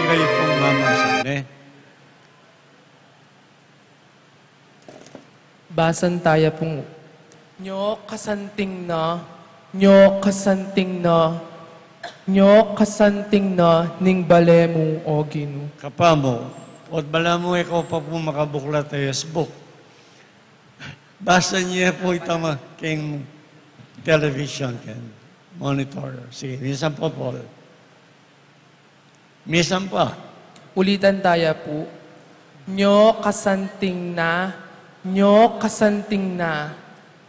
kayo pong mamasabi. Basan tayo pong nyo kasanting na, nyo kasanting na, Nyo kasanting na ning balemu o Gino. Kapamo, od bala mo ikaw pa po makabuklat sa Facebook. Basa niya po itama king television ken monitor. Sige, minsan po Paul. Minsan pa. Ulitan tayo po. Nyo kasanting na, nyo kasanting na,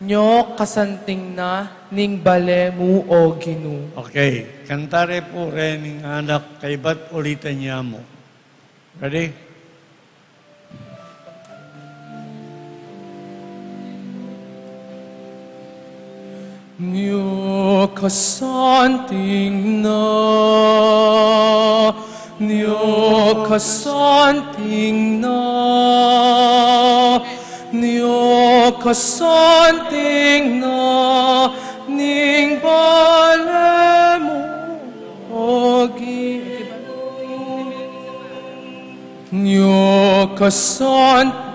nyo kasanting na ning balemu o Gino. Okay, kantare po rin ng anak kay ba't ulitan niya mo. Ready? Nyo kasanting na, nyo kasanting na, nyo kasanting na, ning balemu o Gino. Nyo kasanting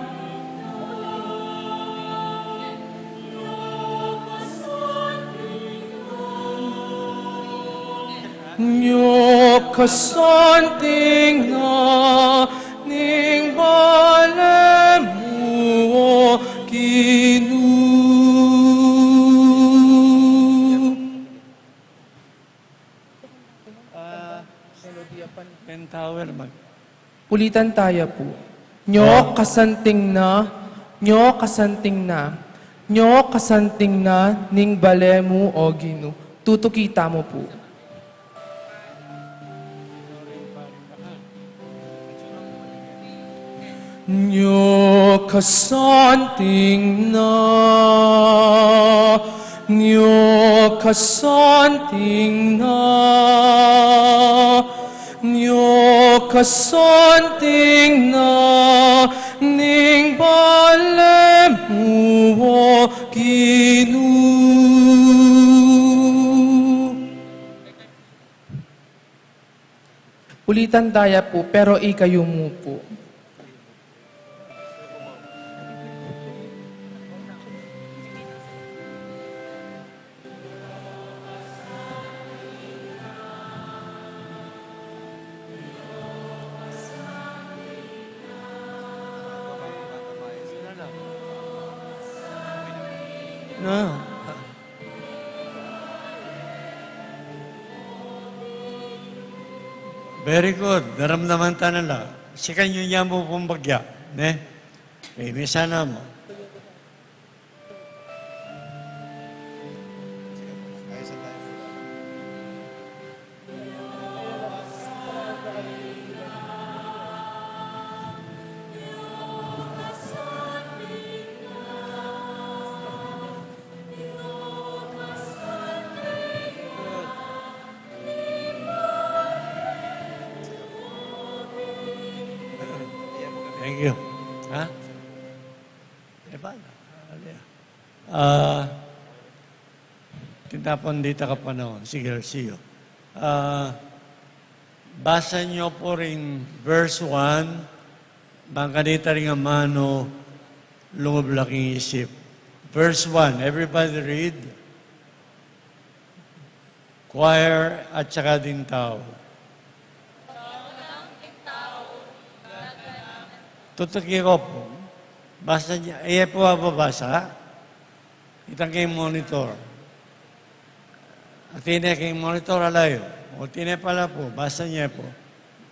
Nyo kasanting na ning balemu o Gino. Pen Tower mag. Ulitan tayo po. Nyo kasanting na, nyo kasanting na, nyo kasanting na ning balemu o Gino. Tutukita mo po. Nyo kasanting na, nyo kasanting na, nyo kasanting na, ning balemu o Gino. Ulitan tayo po, pero ikayo mo po. No. Very good. Naramdaman ta na lang. Sikan nyo niya mo pong bagya. Ne? Okay, may sana mo. Thank you. Ha? Tinapon dito ka panahon. Sige, see you. Basa nyo po rin verse 1. Bangka dito rin ang mano, lumablaking isip. Verse 1. Everybody read. Choir at saka din tao. Tutuki ko po. Basta niya. Iya po babasa. Itang kayong monitor. At tinay kayong monitor alayo. O tinay pala po. Basta niya po.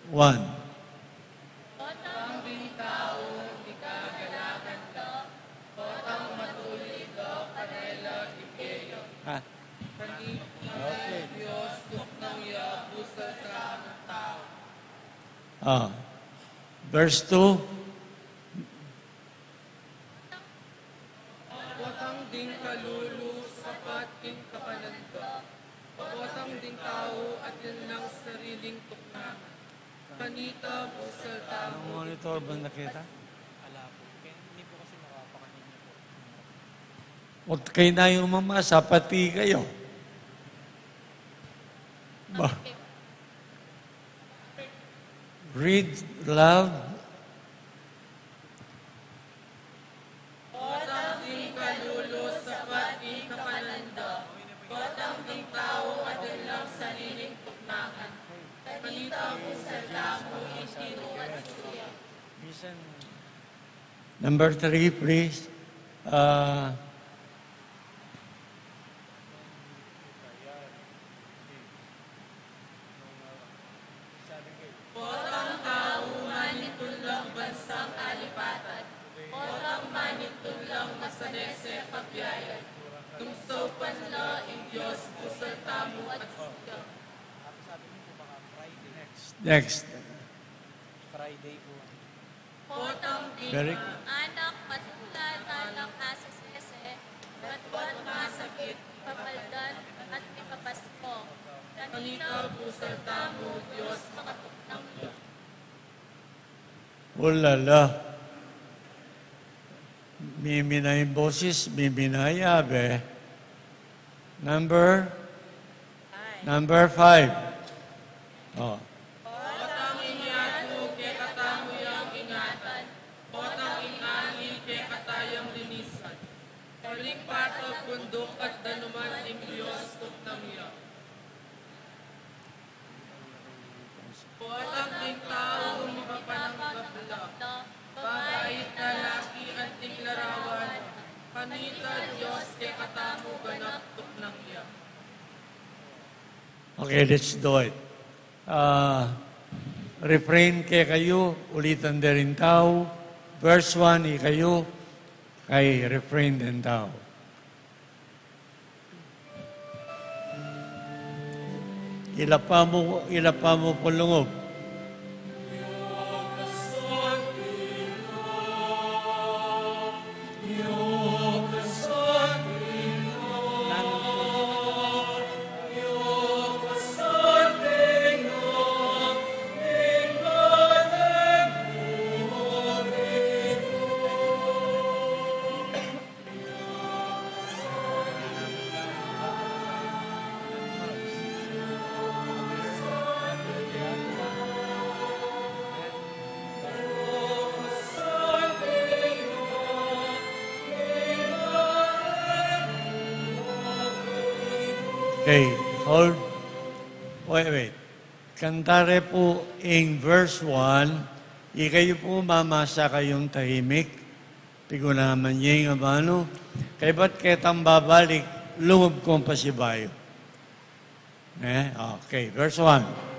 1. Ha? Okay. Verse 2. Watang ding kalulu sapat king kapananda. Watang ding tao at yan lang sariling tukna. Kanita busal tao. Ang monitor ba nakita? Ala po. Hindi po kasi makapakanin niyo po. O kayo na yung mamasa, pati kayo. Ba? Read loud. Watang ding kalulu sapat king kapananda. Watang ding tao at yan lang sariling tukna. Number 3, please. Next. Friday po. Very Anak, masimulan anak asasese, batwat masakit, papaldan at ipapasko. Kanina pusal tamo, Diyos makatuknang iyo. ulala. Mimina yung boses, mimina yung abe. Number 5. Oh. Okay, let's do it. Refrain kay kayo, ulitan din rin tao. Verse 1, kayo, kay refrain din tao. Ilapa mo po lungob. Okay, hold. Wait. Kantare po in verse 1, ikayo po mamasa kayong tahimik, pigunaman niya yung abano, kay ba't ketang babalik, lungog kong pasibayo. Okay, verse 1.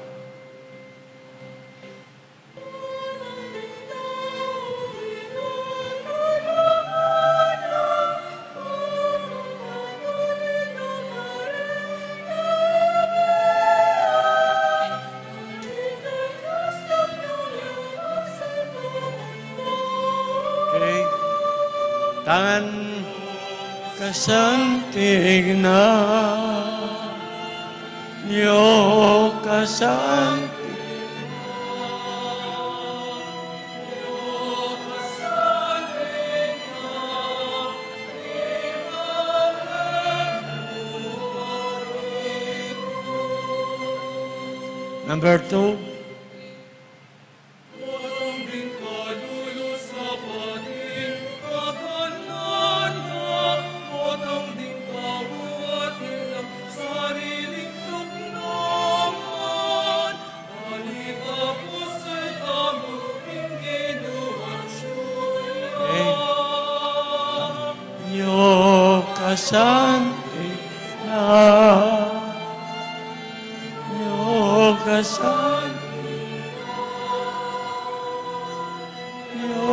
Tangan kasantig na niyo kasantig Number 2. Kasantig na niyo kasantig niyo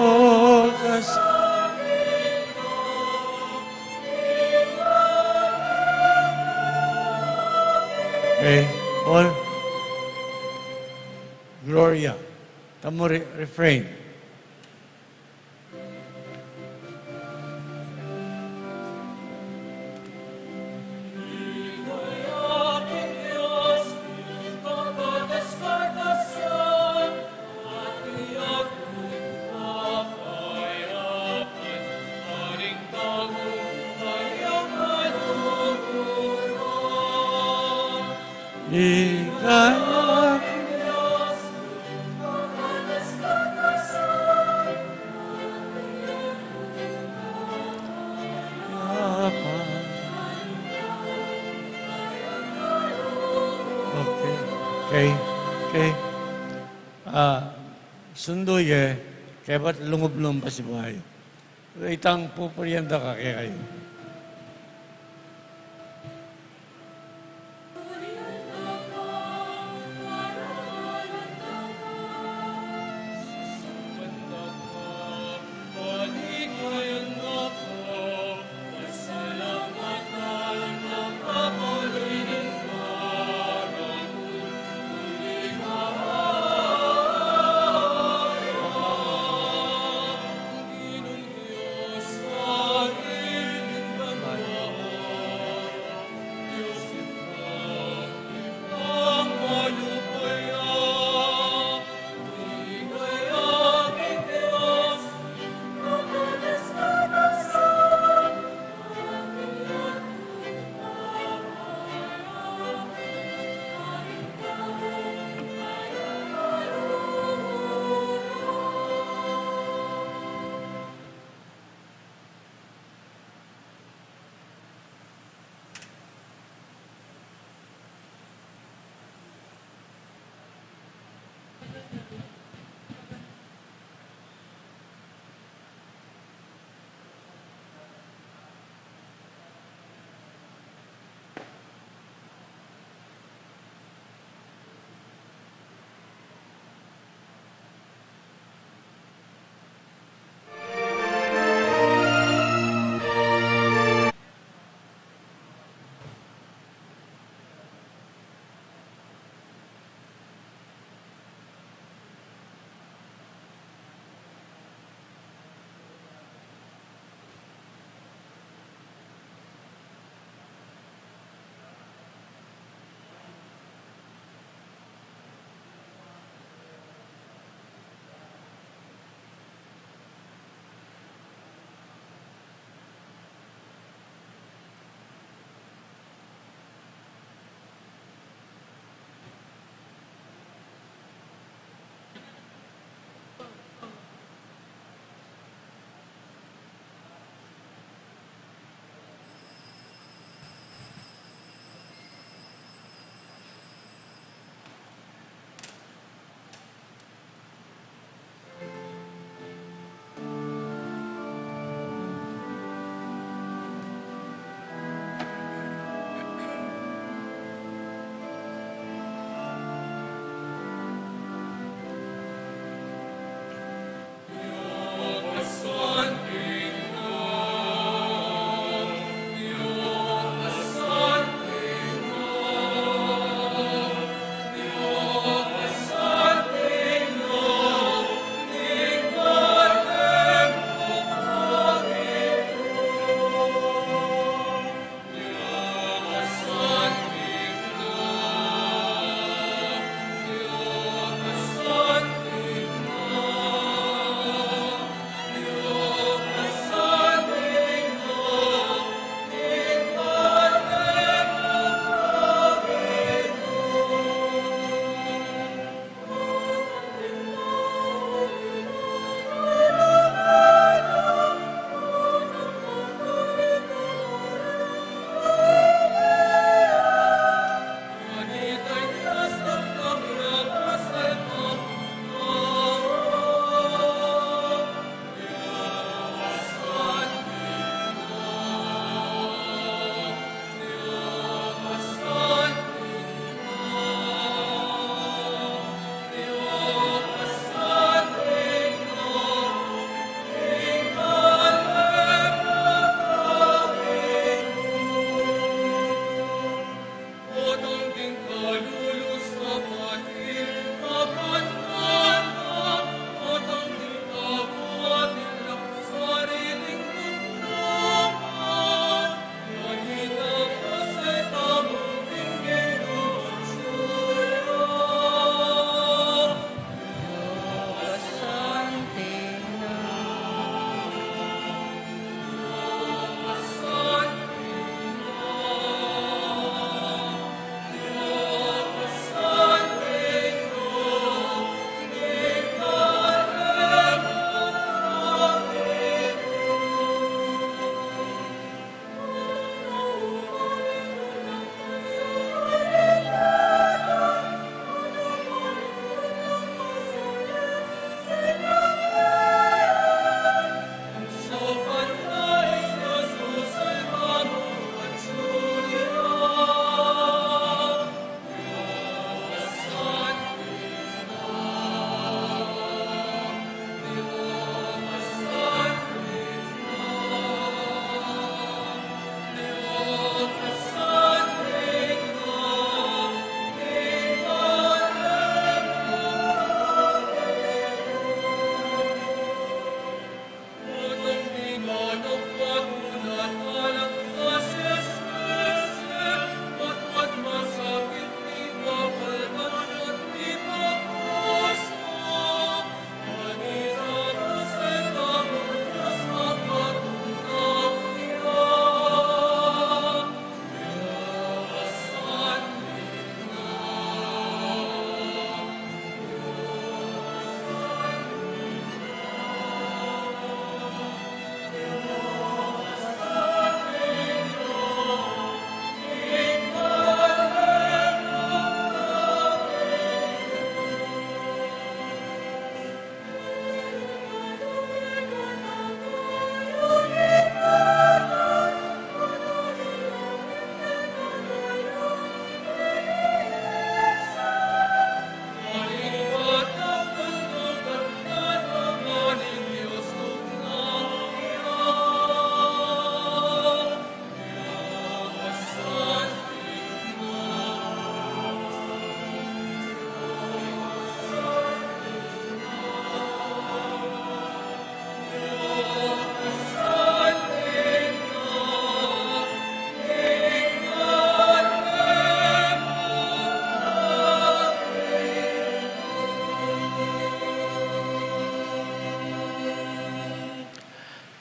kasantig Okay, all Gloria, tamo refrain. Okay. Sunduye, Kaya ba't lungob-lum pa si buhay? Itang pupurianda ka kaya kayo.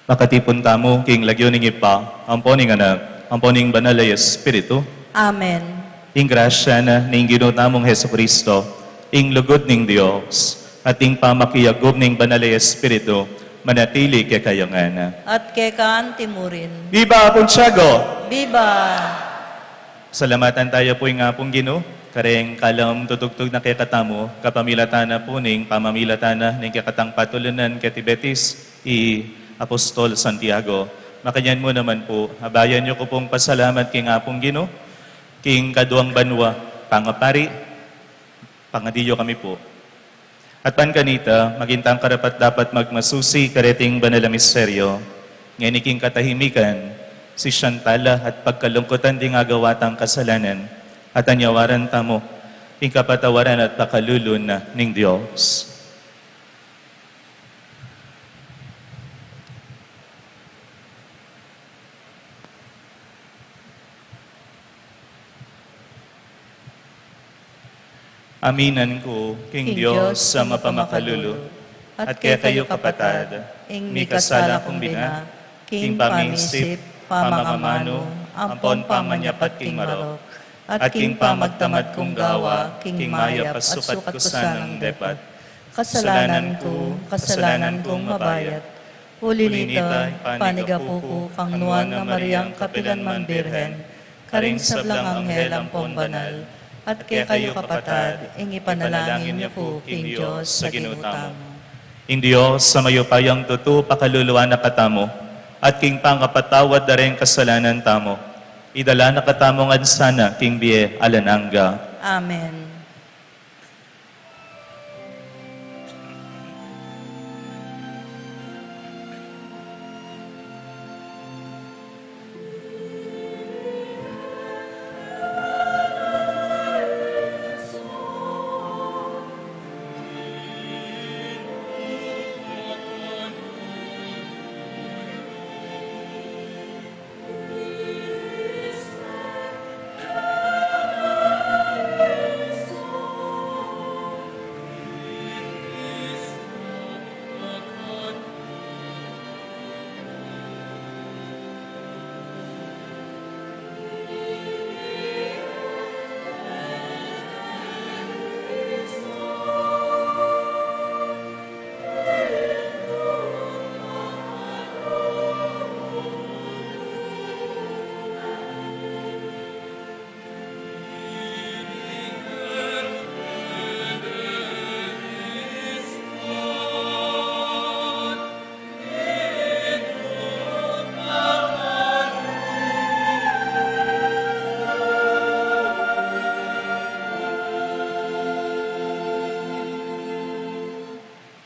Makatipon tamo, king lagyo ning ipa, amponing anak, amponing banal ay Espiritu, Amen. ing grasya na ning Ginoo namong Heso Kristo, ing lugod ning Dios, at ing pamakiyagom ning banal ay Espiritu, manatili kay kayangan. At kay kaan timurin. Viva Pontiago! Viva! Salamatan tayo po nga pong Ginoo, kareng kalam tutugtog na kay katamo, kapamilatana po ning pamamilatana ning kakatang patulunan kay Tibetis, Apostol Santiago. Makanyan mo naman po, habayan niyo ko pong pasalamat king apong Ginoo, king kaduang banwa, pangapari, pangadiyo kami po. At pan kanita, magintang karapat dapat magmasusi kareting banal na misteryo, ngayon king katahimikan, si Shantala at pagkalungkutan di nga gawatang kasalanan, at anyawaran tamo, ing kapatawaran at pakalulun na ning Diyos. Aminan ko, King Diyos, sa mapamakalulu, at kaya kayo kapatad, ing mi kasala kong bina, King pamisip, pamamamano, ampon pamanyapat King marok, at King pamagtamad kong gawa, King mayap at sukat ko sanang depat. Kasalanan kong mabayat, ulinita, panigapu ko, kang nuan na Mariang Kapilanman Birhen, karing sablang anghel ang pombanal, at kaya kayo kapatad, ing ipanalangin niyo po, King Diyos, sa ginutamo. Ing Diyos, sa mayupayang tutu, pakaluluwa na katamo, at King pangapatawad na rin kasalanan tamo. Idala na katamong sana, King Bie, alananga. Amen.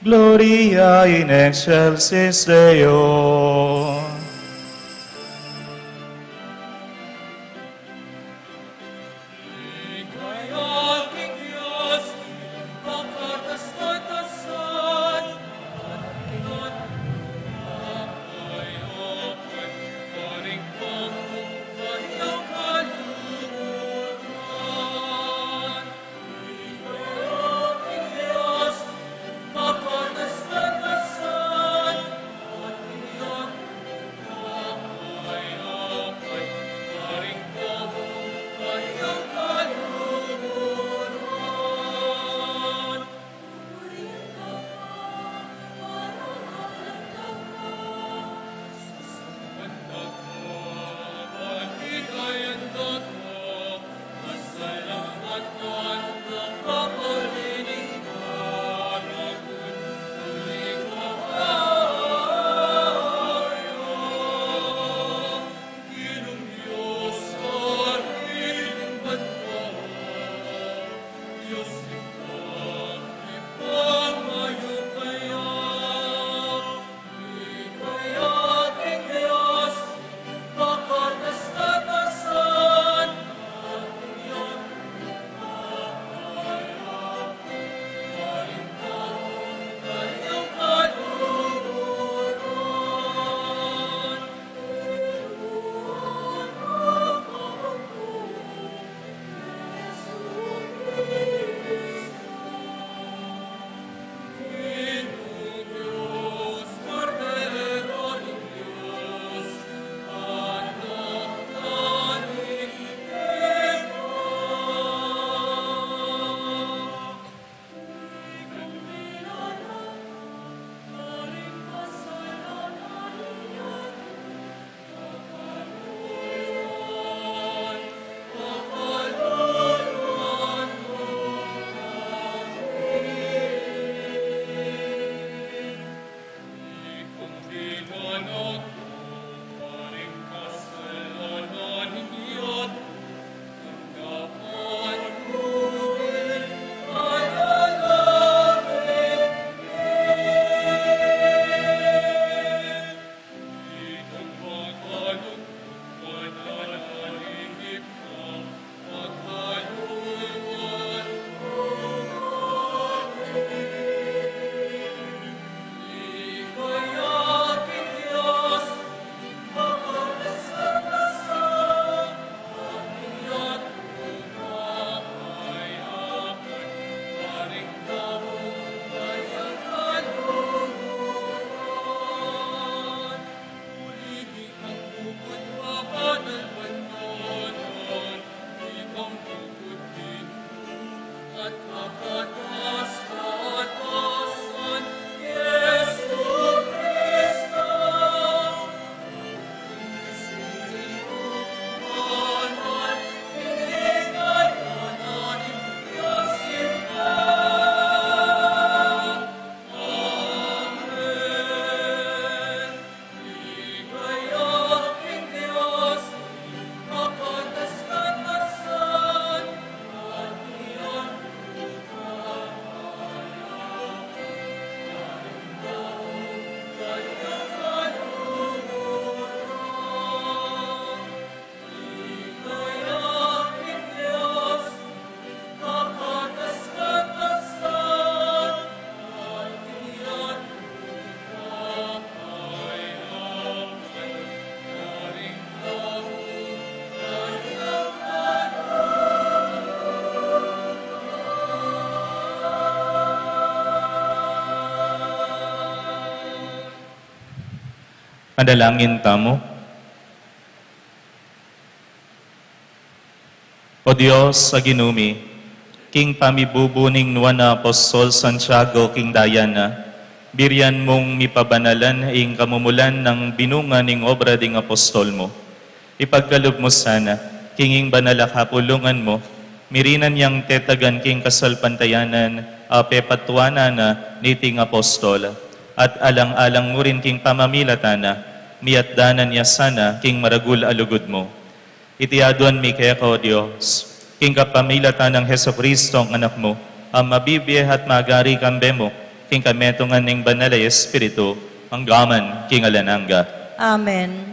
Gloria in excelsis Deo. Manalangin tamo. O Diyos sa ginumi, king pamibubuning nuwan na Apostol Santiago king Diana, biryan mong mipabanalan ing kamumulan ng binunga ning obra ding apostol mo. Ipagkalob mo sana, kinging banalakapulungan mo, mirinan yang tetagan king kasalpantayanan, pepatuana na niting apostol, at alang-alang mo rin king pamamilatana, miatdanan niya sana king maragul alugod mo. Itiaduan mi kaya ka, O Diyos, king kapamilatan ng Heso Kristo ang anak mo, ang mabibiyah at magari kambe mo, king kametungan ng banal ay Espiritu, ang gaman king alananga. Amen.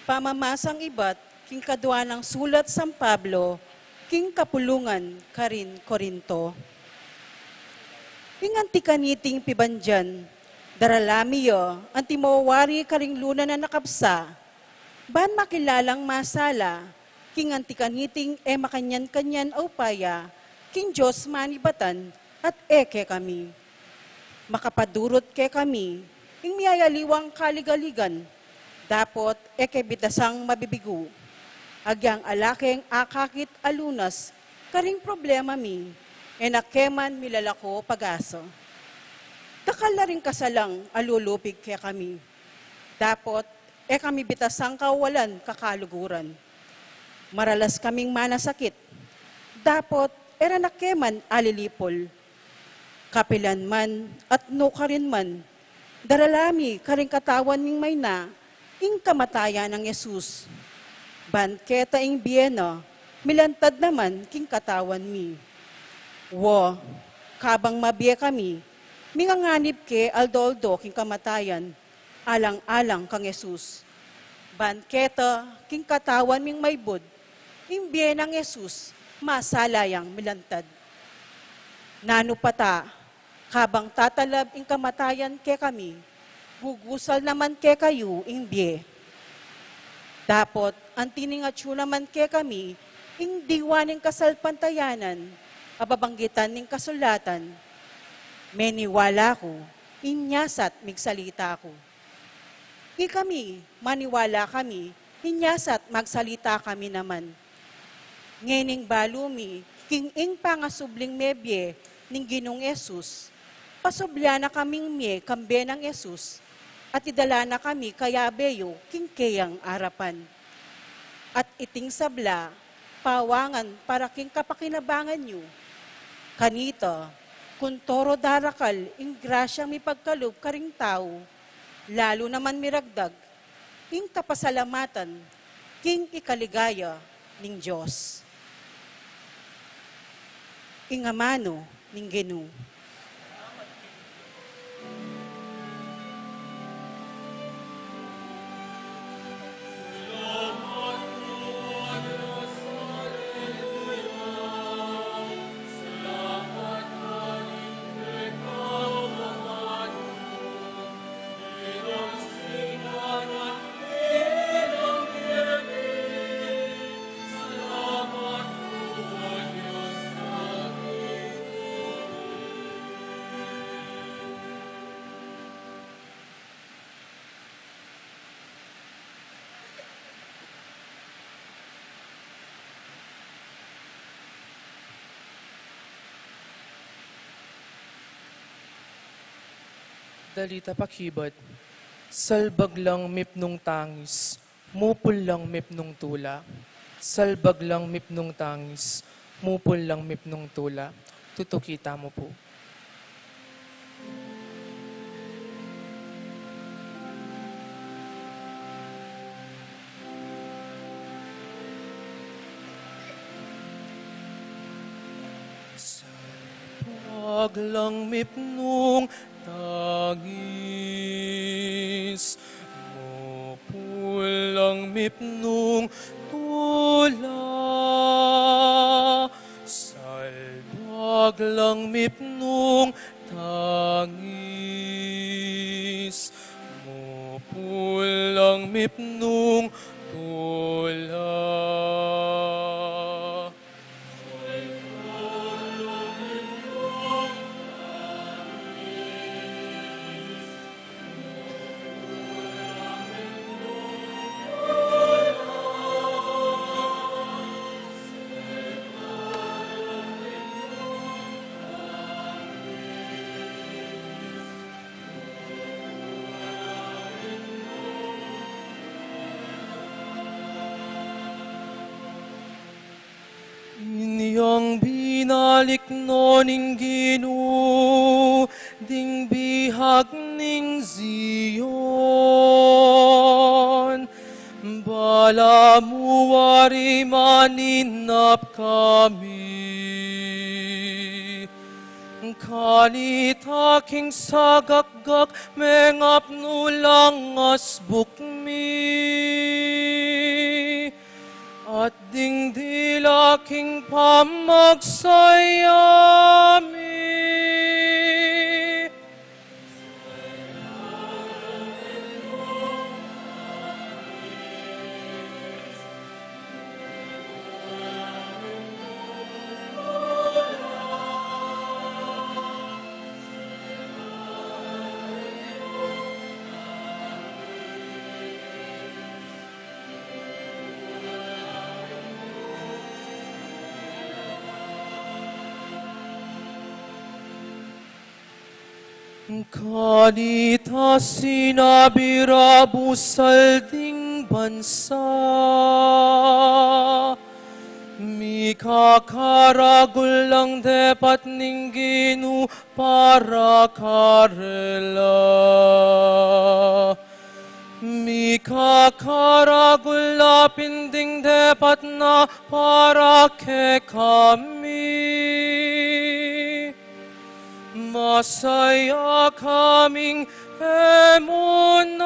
Pamamasang iba't king kadwa ng sulat San Pablo, king kapulungan karin Korinto. King antikaniting pibandyan, daralamiyo, antimawari karing luna na nakapsa, ban makilalang masala, king antikaniting makanyan-kanyan aupaya, king Diyos manibatan at eke kami. Makapadurot ke kami, ing miyayaliwang kaligaligan, dapot bitasang mabibigo. Agyang alakeng akakit alunas, karing problema mi, enakeman milalako pag-aso. Dakal na rin kasalang alulupig kaya kami. Dapot kami bitasang kawalan kakaluguran. Maralas kaming manasakit. Dapot nakeman alilipol. Kapilan man at nukarin man, daralami karing katawan ning may na, ing kamatayan ng Yesus. Banketa ing biyeno, milantad naman king katawan mi. Wo, kabang mabiye kami, minganganib ke aldoldo king kamatayan, alang-alang kang Yesus. Banketa king katawan ming maybud, ing biyenang Yesus, masalayang milantad. Nano pata, kabang tatalab ing kamatayan ke kami, gugusal naman ke kayo ing biye. Dapot, ang tiningatyo naman ke kami, ing diwa ning kasalpantayanan, ababanggitan ning kasulatan. Meniwala ko, inyasat migsalita ko. Kami, maniwala kami, inyasat magsalita kami naman. Ngening balumi, king ing pangasubling mebye, ning Ginong Yesus. Pasubla na kaming mie, kambe ng Yesus, at idala na kami kaya beyo, king kayang arapan. At iting sabla, pawangan para king kapakinabangan nyo. Kanita, kung toro darakal, ing grasyang mi pagkalob karing tao, lalo naman miragdag, ing kapasalamatan, king ikaligaya ning Diyos. Ing amano ning Ginoo. Dalita pakibot, salbag lang mipnong tangis, mupul lang mipnong tula. Salbag lang mipnong tangis, mupul lang mipnong tula. Tutukita mo po. Salbag lang mipnong tangis, mupulang mipnong tula. Salbag lang mipnong tangis, mupulang mipnong tula. Inyong binalik no ning Ginoo, ding bihag ning Zion. Bala muwari maninap kami. Kanita king sagakgak mengap nulang asbukmi. At dingdila king pamagsayami. Kanita sinabirabusal ding bansa, mikakaragul lang depat ning Ginoo para karela. Mikakaragul lapin ding depat na para ke kami. Masaya kaming emonano.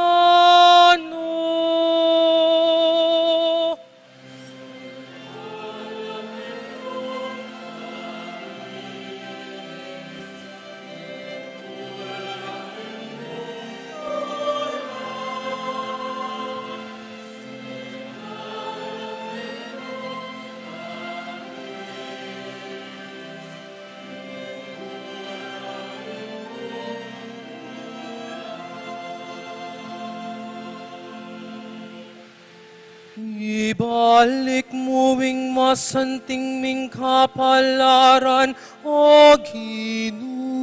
ibalik muwing masanting ming kapalaran, O Ginoo.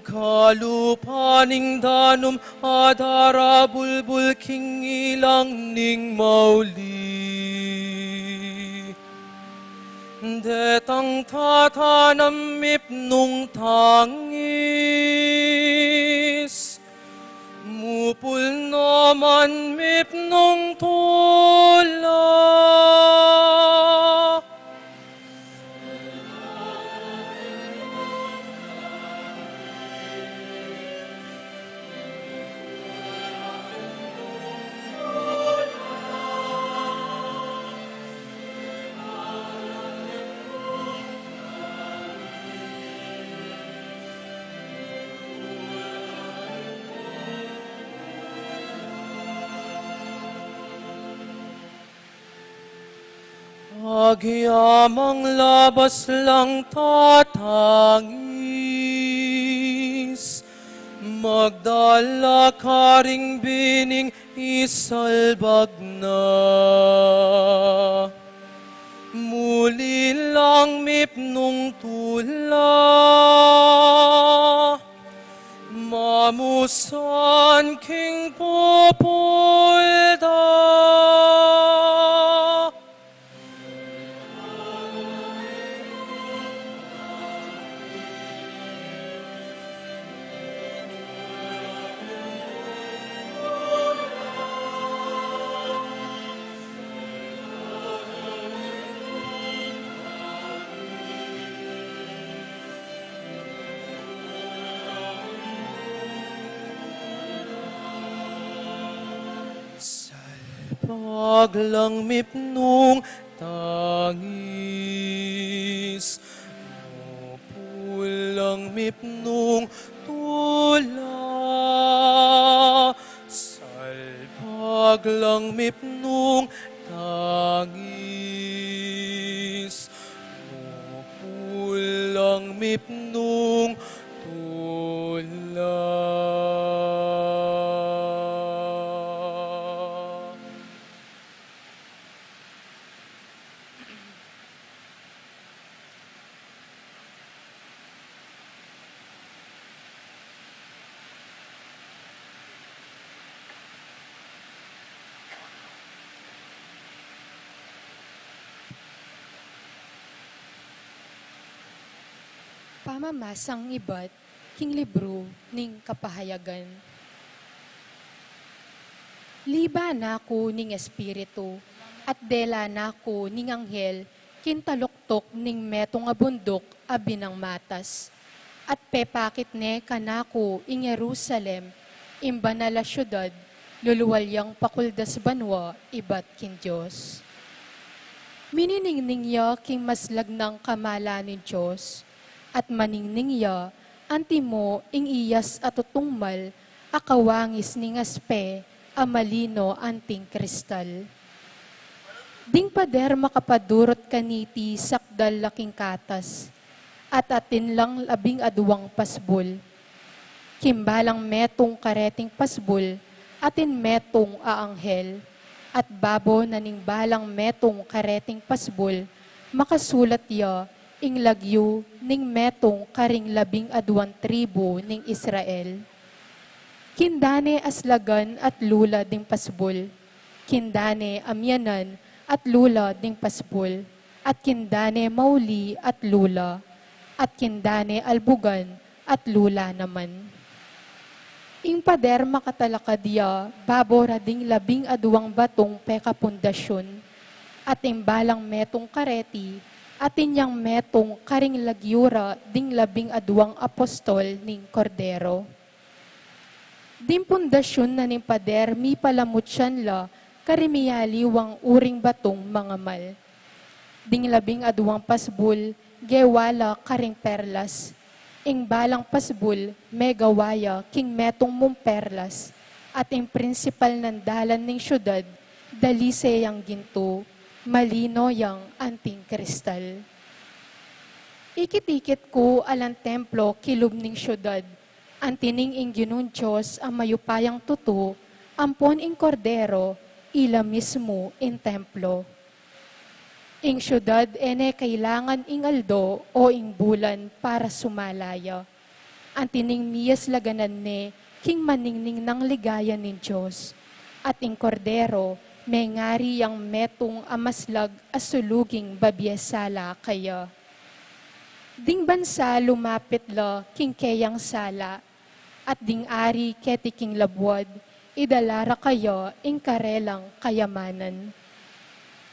Kalupaning danum adara bulbul king ilang ning mauli. Detang tatanam mipnung tangis, mupul naman mipnung tula. Agyamang labas lang tatangis, magdala ka ring bining isalbag na. Muli lang mipnong tula, mamusan king populda. Paglang mipnong tangis, pulang mipnong tula. Salpaglang mipnong tangis, pulang mipnong tula. Pamamasang iba't king libro ning kapahayagan. Liba nako ning espiritu at dela nako ning anghel kintaluktok ning metong abundok abinang matas. At pepakit ne kanako ing Jerusalem imbanala syudad luluwalyang pakuldas banwa ibat kin Diyos. Mininingning ya king maslag ng kamala ni Diyos at maningning ya antimo ing iyas at tutungmal akawangis ning aspe amalino anting kristal. Ding pader makapadurot kaniti sakdal laking katas at atin lang labing aduwang pasbol. Kimbalang metong kareting pasbol atin metong aanghel at babo na ning balang metong kareting pasbol makasulat ya ing lagyo ning metong karing labing aduan tribo ning Israel. Kindane aslagan at lula ding pasbol. Kindane amyanan at lula ding pasbol. At kindane mauli at lula. At kindane albugan at lula naman. Ing pader makatalakadya, babora ding labing aduang batong peka pundasyon. At imbalang metong kareti, atin yang metong karing lagyura ding labing aduang apostol ning kordero. Dim pundasyon na ning pader mi palamut siyan la karimiyaliwang uring batong mga mal. Ding labing aduang pasbul, gewala karing perlas. Ing balang pasbul, megawaya king metong mong perlas. At ing prinsipal ng dalan ning syudad, dalise yang ginto, malino yang anting kristal. Ikit-ikit ko alang templo kilub ning syudad, antining ing ginun Diyos ang mayupayang tuto, ampon ing kordero, ila mismo in templo. Ing syudad ene kailangan ing aldo o ing bulan para sumalaya. Antining miyas laganan ne, king maningning ng ligaya nin Diyos. At ing kordero, may ngari yang metong amaslag asuluging babiesala kaya. Ding bansa lumapit la king kayang sala, at ding ari ketiking labwad, idalara kayo ing karelang kayamanan.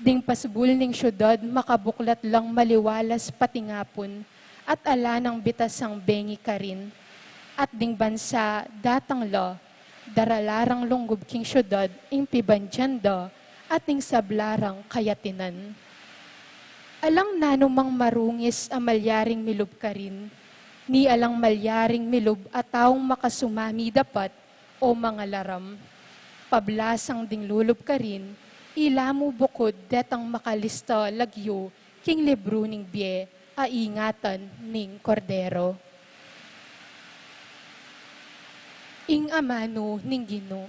Ding pasbul ning syudad makabuklat lang maliwalas patingapon, at ala ng bitasang bengi ka rin. At ding bansa datang la, daralarang lunggob king syudad ing pibandyanda, at ing sablarang kayatinan. Alang nanumang marungis ang malyaring milub ka rin, ni alang malyaring milub at taong makasumami dapat o mga laram. Pablasang ding lulub ka rin, ilamu bukod detang makalista lagyo, king libro ning bie, aingatan ning kordero. Ing amano ning Ginoo.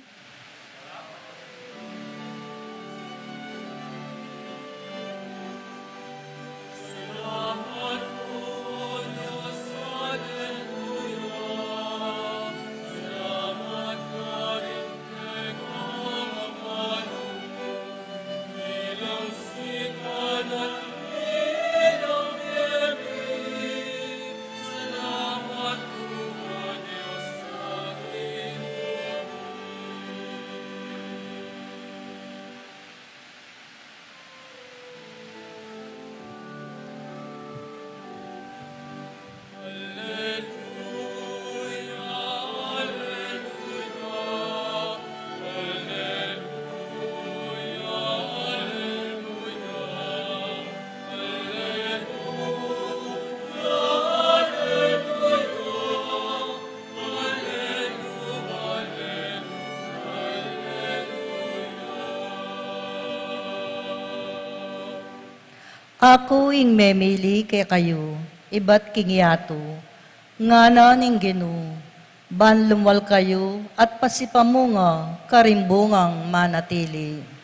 Ako ing memili kay kayo, iba't kingyato, ngana ning Ginoo, banlumwal kayo at pasipamunga, karimbungang manatili.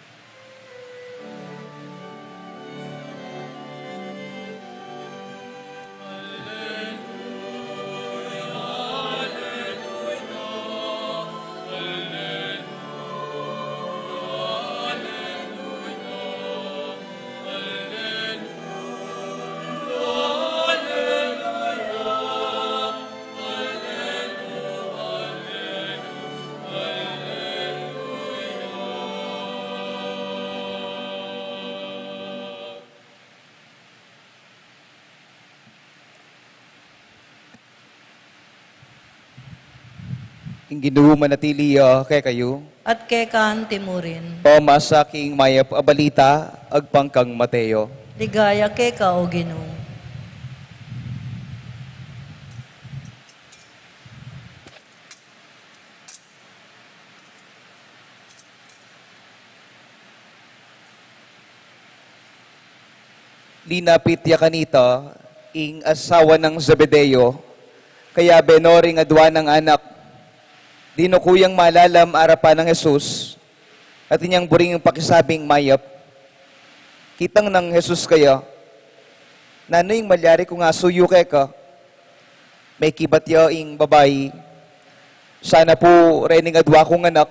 Ing Ginoo manatili kay kayo. At kay kan timurin, Pamasa king mayap abalita agpangkang Mateo. ligaya kay ka o Ginoo. Linapit ya kanita ing asawa ng Zebedeo, kaya benoring adwa ng anak. Dino kuyang malalam arapan ng Jesus, at inyang buring pakisabing mayap. Kitang ng Jesus kaya, nanoy malyari kung asuyo kay ka, may kibat ya ing babayi. Sana po rening adwa kong anak,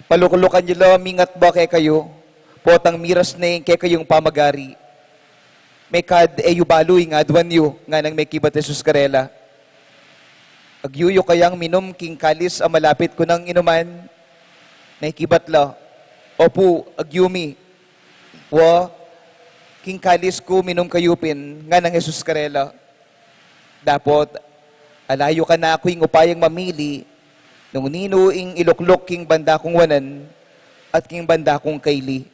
palukulukan nyo lang mingat ba kay kayo, potang miras na kay kayong pamagari. May kad eyubaloy nga adwan yu, nga nang may kibat Jesus karela. Agyuyo kayang minom king kalis ang malapit ko ng inuman, naikibat la. Opo, agyumi. Wa, king kalis ko minom kayupin, nga ng Jesus karela. Dapot, alayo ka na ako yung upayang mamili, nung nino ing iluklok king banda kong wanan, at king banda kong kaili.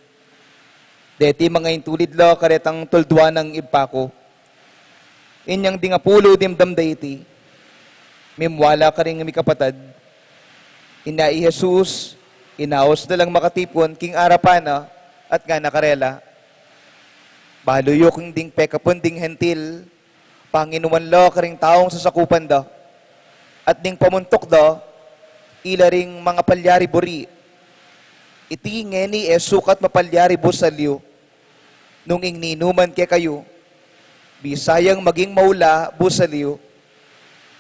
Deti mga intulid la karetang tuldwa ng ibpa ko. Inyang dingapulo dimdam daiti. Mimwala ka rin mi kapatad. Inai Jesus, inaos na lang makatipon king arapana at nga nakarela. Baluyo king ding pekapon ding hentil, Panginoon lo ka ring taong sasakupan da. At ding pamuntok da, ila ring mga palyari buri, Iti ngeni sukat mapalyari busalyo, nung ing ninuman ke kayo, bisayang maging maula busalyo,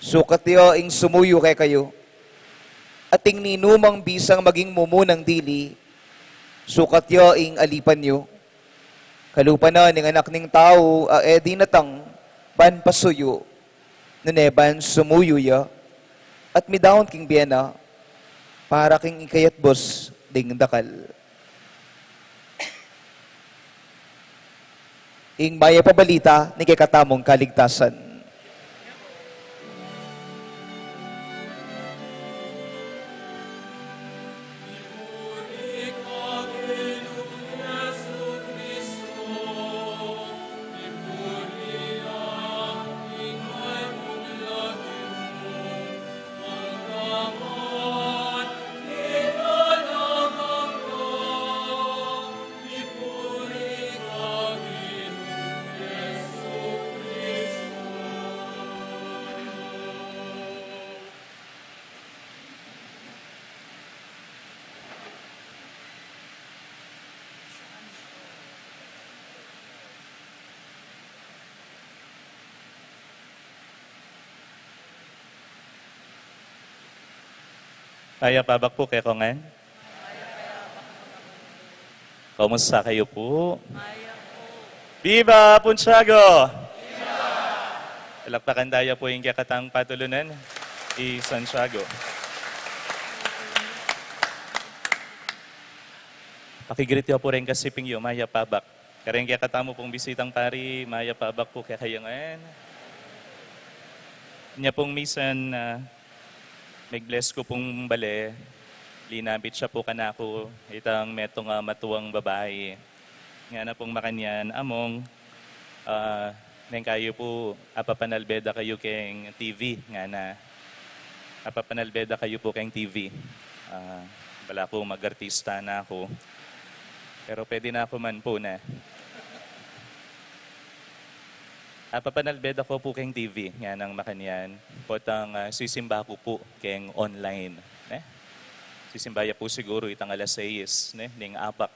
sukat yo ing sumuyo ke kayo, at ing ninumang bisang maging mumunang dili, sukat yo ing alipan yo. Kalupa na ning anak ning tao, di natang ban pasuyo, nuneban sumuyo ya, at midawon king biyana, para king ikayat bos ding dakal. Ing maya pabalita ni kakatamong kaligtasan. Maya pabak po kay Kongan. Kumusta kayo po? Viva Punsago! Viva! Palakpakan tayo po yung kakatang patulunan i Santiago. Pakigrit po rin kasiping yung Maya pabak. Kareng kakatamo pong bisitang pari, Maya pabak po kaya kayangan. Niya pong misan may-bless ko pong bale, linabit siya po kanako, itang metong matuwang babae. Nga na pong makanyan, among, neng kayo po, apapanalbeda kayo keng TV, nga na, apapanalbeda kayo po keng TV. Wala po mag-artista na ako, pero pwede na ako man po na. Papanalbeda ko po keng TV, nga ng makanyan. Potang sisimba ko po keng online. Sisimbaya po siguro itang alas 6, ning apak.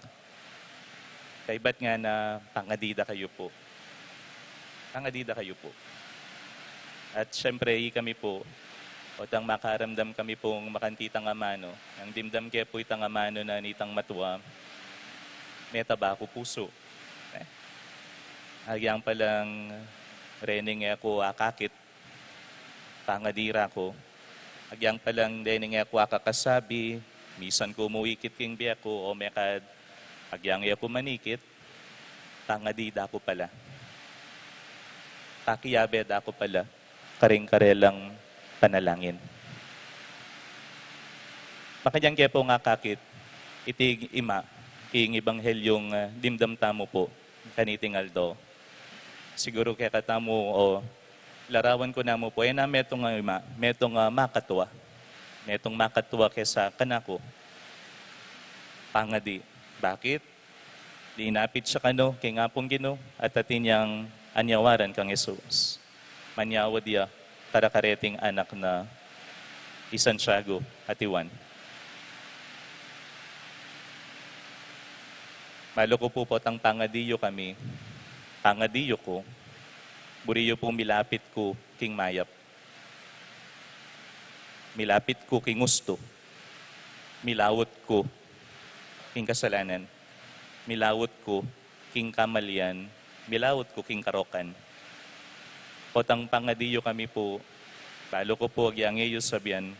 Kaibat nga na pangadida kayo po. Pangadida kayo po. At syempre, kami po, potang makaramdam kami pong makantitang amano. Ang dimdam kaya po itang amano na nitang matuwa, netaba ko puso. Hagyang palang rening ako akakit, pangadira ko. Agyang palang rening ako akakasabi, misan ko muikit king biya ko o mekad, agyang ako manikit, pangadida ko pala. Pakiyabed ako pala, karing-karelang panalangin. Makadyang kaya po nga kakit, itig ima, king ibanghelyong dimdam tamo po, kaniting aldo. Siguro kaya katamo o larawan ko na mo po, na metong makatwa. Metong makatwa kesa kanako. Pangadi. Bakit? Linapit siya kano, kay nga pong Gino, at atin niyang anyawaran kang Jesus. Manyawa dia, karakareting anak na Santiago at Iwan. Malo ko po tang pangadiyo kami. Pangadiyo ko, buriyo pong milapit ko king mayap. Milapit ko king gusto. Milawot ko king kasalanan. Milawot ko king kamalian. Milawot ko king karokan. Potang pangadiyo kami po, balo ko po agyangayo sabihan,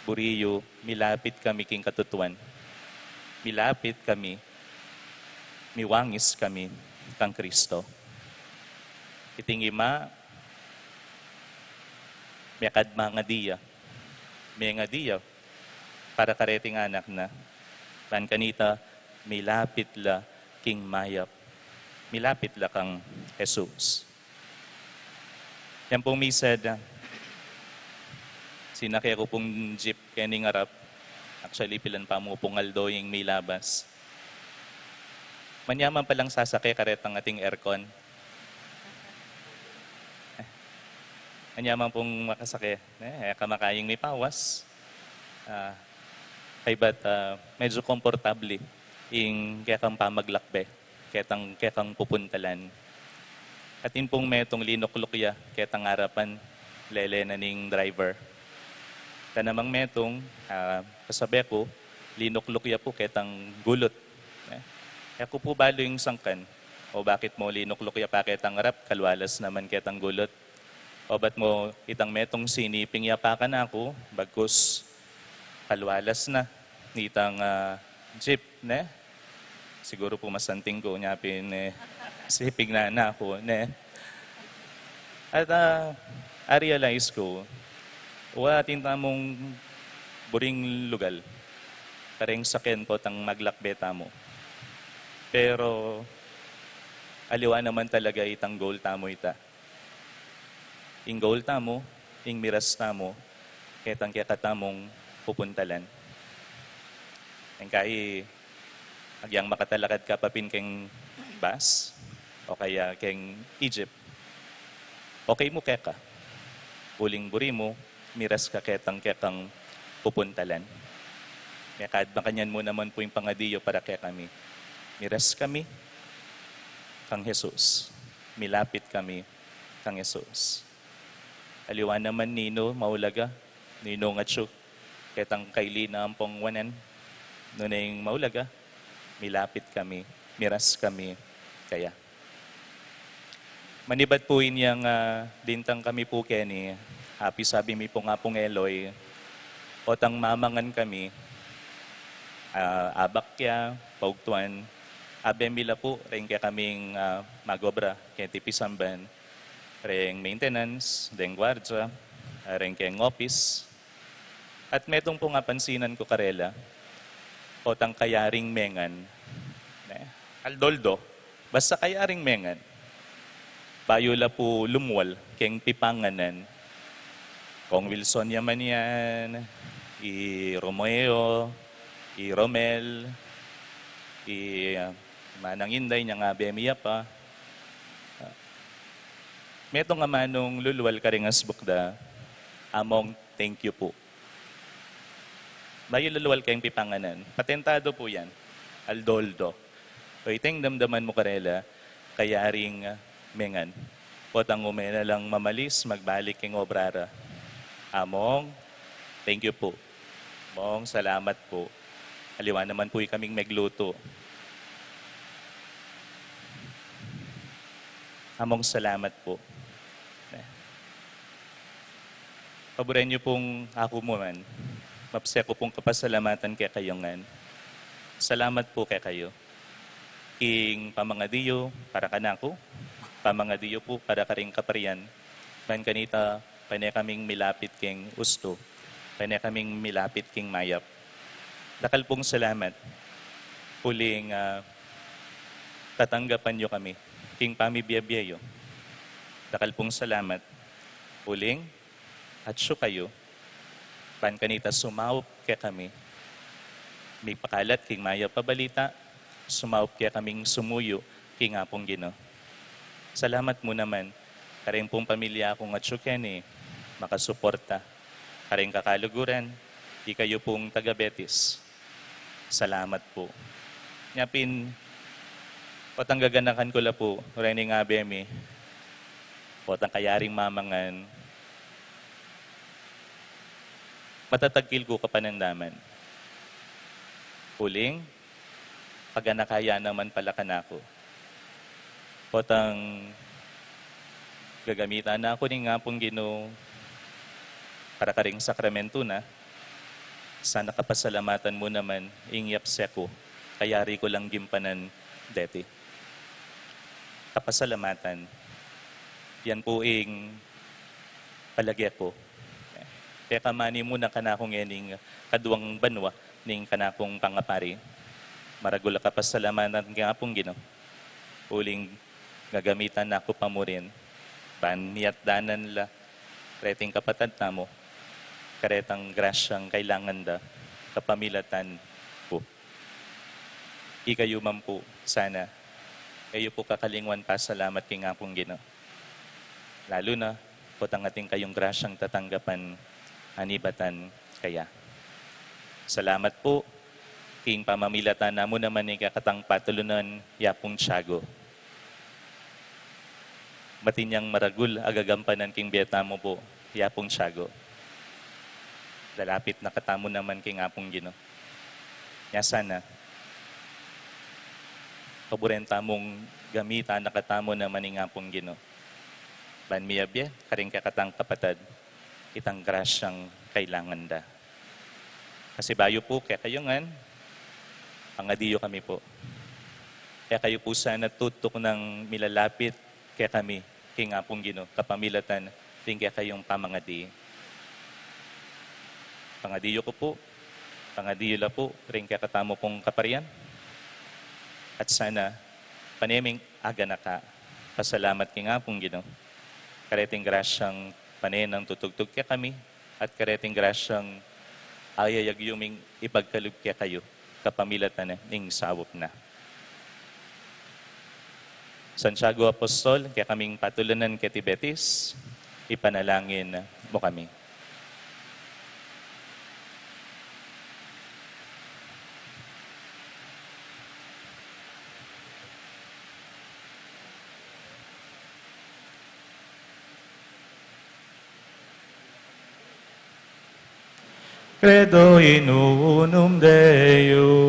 buriyo, milapit kami king katutuan. Milapit kami, miwangis kami kang Kristo. Itingima, may kadma nga diya. May nga diya, para kareting anak na. Pan kanita, milapit la king mayap. Milapit la kang Jesus. Yan pong misad, sinakya ko pong jeep kening arap. Actually, pilan pa mo pong aldo yung may labas. Manyaman palang sasakay karetang ating aircon. Manyaman pong makasakay. Kamakayang may pawas. Medyo komportable ing kekang pamaglakbe, kekang pupuntalan. At in pong metong linuklukya, ketang harapan, lele na ning driver. Kanamang metong, kasabi ko, linuklukya po ketang gulot. Kaya ko po balo yung sangkan. O bakit mo linuklukya pa ketang harap, kalwalas naman ketang gulot. O ba't mo itang metong siniping yapakan ako, bagkus kalwalas na, nitang jeep, ne? Siguro po masanting ko, nyapin, sipig na ako, ne? At I-realize ko, wala tintamong buring lugal, kareng saken po tang maglakbeta mo. Pero, aliwa naman talaga itang goal tamo ita. Ing goal tamo, ing miras tamo, ketang kekatamong pupuntalan. Ang kai, agyang makatalakad ka papin keng bus, o kaya keng Egypt. Okay mo keka. Uling buri mo, miras ka kekang pupuntalan. Kaya kahit makanyan mo naman po yung pangadiyo para kaya kami. Miras kami kang Jesus. Milapit kami kang Jesus. Aliwan naman nino, maulaga, nino nga tsu, ketang kaili na ampong wanan, nunay maulaga, milapit kami, miras kami, kaya. Manibad po inyang dintang kami po Kenny, happy sabi mi po nga pong Eloy, otang mamangan kami, abakya, paugtuan, abemila po, rin kaya kaming magobra, kaya tipisamban, ring maintenance, ring gwardya, ring keng office. At metong po nga pansinan ko karela, otang kayaring mengan. Aldoldo, basta kayaring mengan. Bayula po lumwal, keng pipanganan. Kong Wilson yaman yan, Romeo, Romel, Manang Inday, niya nga bemiya pa. Meto nga manong luluwal ka rin as bukda, among thank you po. Bayo luluwal kayong pipanganan. Patentado po yan. Aldoldo. O iteng damdaman mo karela, kaya ring mengan. Potang umena lang mamalis, magbalik keng obrara. Among, thank you po. Among, salamat po. Aliwan naman po kaming megluto. Among, salamat po. Paboran niyo pong ako mo man. Mapsya ko pong kapasalamatan kay kayongan. Salamat po kay kayo. King pamangadiyo para kanako. Pamangadiyo po para karing kaparian. Man kanita, panay kaming milapit king usto. Panay kaming milapit king mayap. Dakal pong salamat. Huling tatanggapan niyo kami. King pamibiyabyayo. Dakal pong salamat. Huling at siyo kayo, pan kanita sumaup kaya kami. May pakalat king maya pabalita, sumaup kaya kaming sumuyo king apong Gino. Salamat mo naman, karing pong pamilya akong at siyo kene, makasuporta, karing kakaluguran, di kayo pong taga-Betis. Salamat po. Nyapin, potang gaganakan ko la po, rin nga bemi, potang kayaring mamangan, matatagkil ko kapanandaman. Huling, pag nakaya naman pala ka na ako. Potang gagamitan na ako ni nga pong Gino para karing sakramento na. Sana kapasalamatan mo naman, ingyap seko, kayari ko lang gimpanan deti. Kapasalamatan, yan po ing palagya ko. Kaya kamani muna kanakong ening kaduang banwa ning kanakong pangapari. Maragula ka pa salamatan nga pong Gino. Uling gagamitan na ako pa mo rin. Paniyat danan la. Reting kapatad na mo. Karetang grasyang kailangan da. Kapamilatan po. Ikayo man po sana. Kayo po kakalingwan pa salamat king nga pong Gino. Lalo na potang ating kayong grasyang tatanggapan anibatan kaya. Salamat po. king pamamilatan na mo naman ni kakatang patulunan yapong tiyago. Matinyang maragul agagampanan king biyeta mo po yapong tiyago. Lalapit na katamo naman king apong Gino. Nya sana, paborenta mong gamita na katamo naman ng apong Gino. Ban miyabya, karing kakatang kapatad, itang grasyang kailangan da. Kasi bayo po, kaya kayo ngan, pangadiyo kami po. Kaya kayo po sana tutok ng milalapit kaya kami, king apong Gino, kapamilatan, rin kaya kayong pamangadi. Pangadiyo ko po, pangadiyo la po, rin kaya katamo pong kaparian. At sana, paneming aga na ka, pasalamat king apong Gino. Kareting grasyang panenang tutugtog kaya kami, at kareting grasyang ayayag yuming ipagkalog kaya kayo, kapamilatan na, ning sawop na. Santiago Apostol, kaya kaming patulunan kay Tibetis, ipanalangin mo kami. Credo in unum Deum.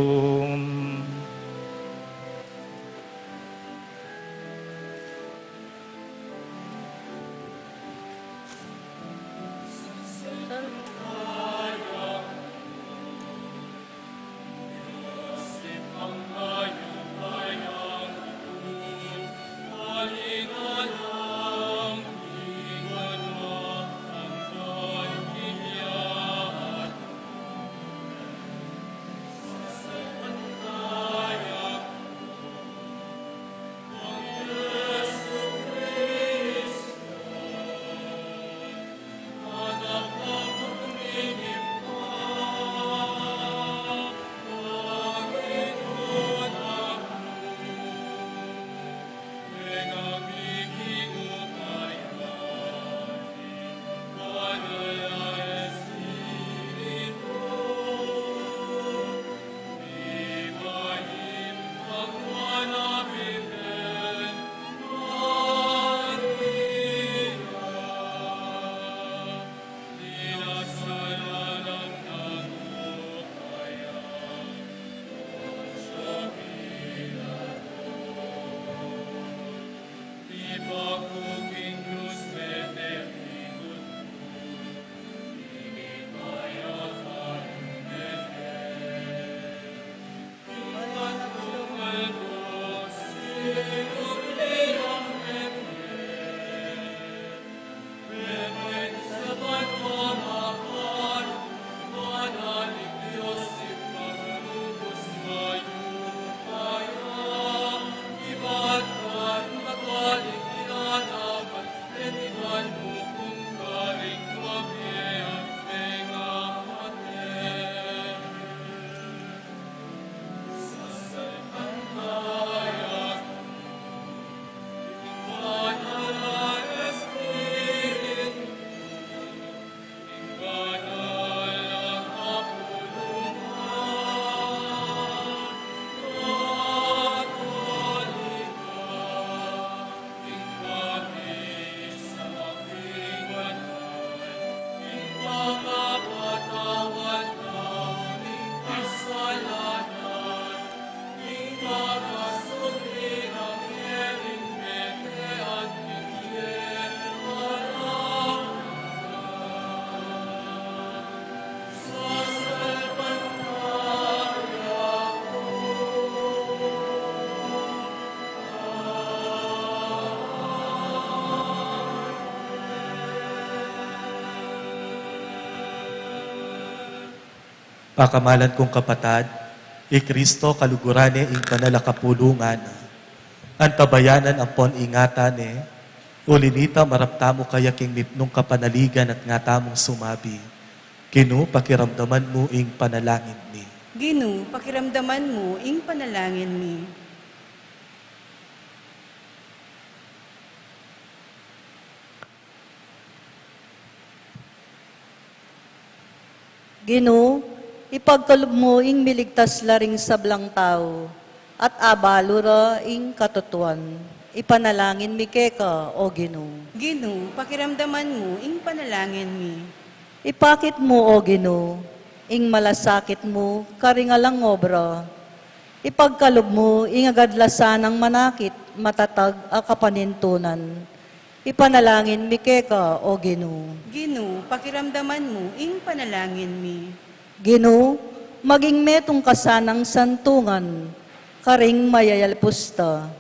Pakamalan kong kapatad, Kristo kalugurane ing panalakapulungan, antabayanan ang pon ingatan ulinita maraptamo kaya king nung kapanaligan at ngatamong sumabi, kinu pakiramdaman mo ing panalangin ni. Ginu, pakiramdaman mo ing panalangin mi. Gino, Ipagkalob mo ing miligtas laring sablang tao, at abalura ing katutuan. Ipanalangin mi keka, o Ginoo. Ginoo, pakiramdaman mo, ing panalangin mi. Ipakit mo, o Ginoo, ing malasakit mo, karingalang obra. Ipagkalob mo, ing agadlasan ng manakit, matatag a kapanintunan. Ipanalangin mi keka, o Ginoo. Ginoo, pakiramdaman mo, ing panalangin mi. Ginoo, maging metong kasanang santungan, karing mayayalpusta.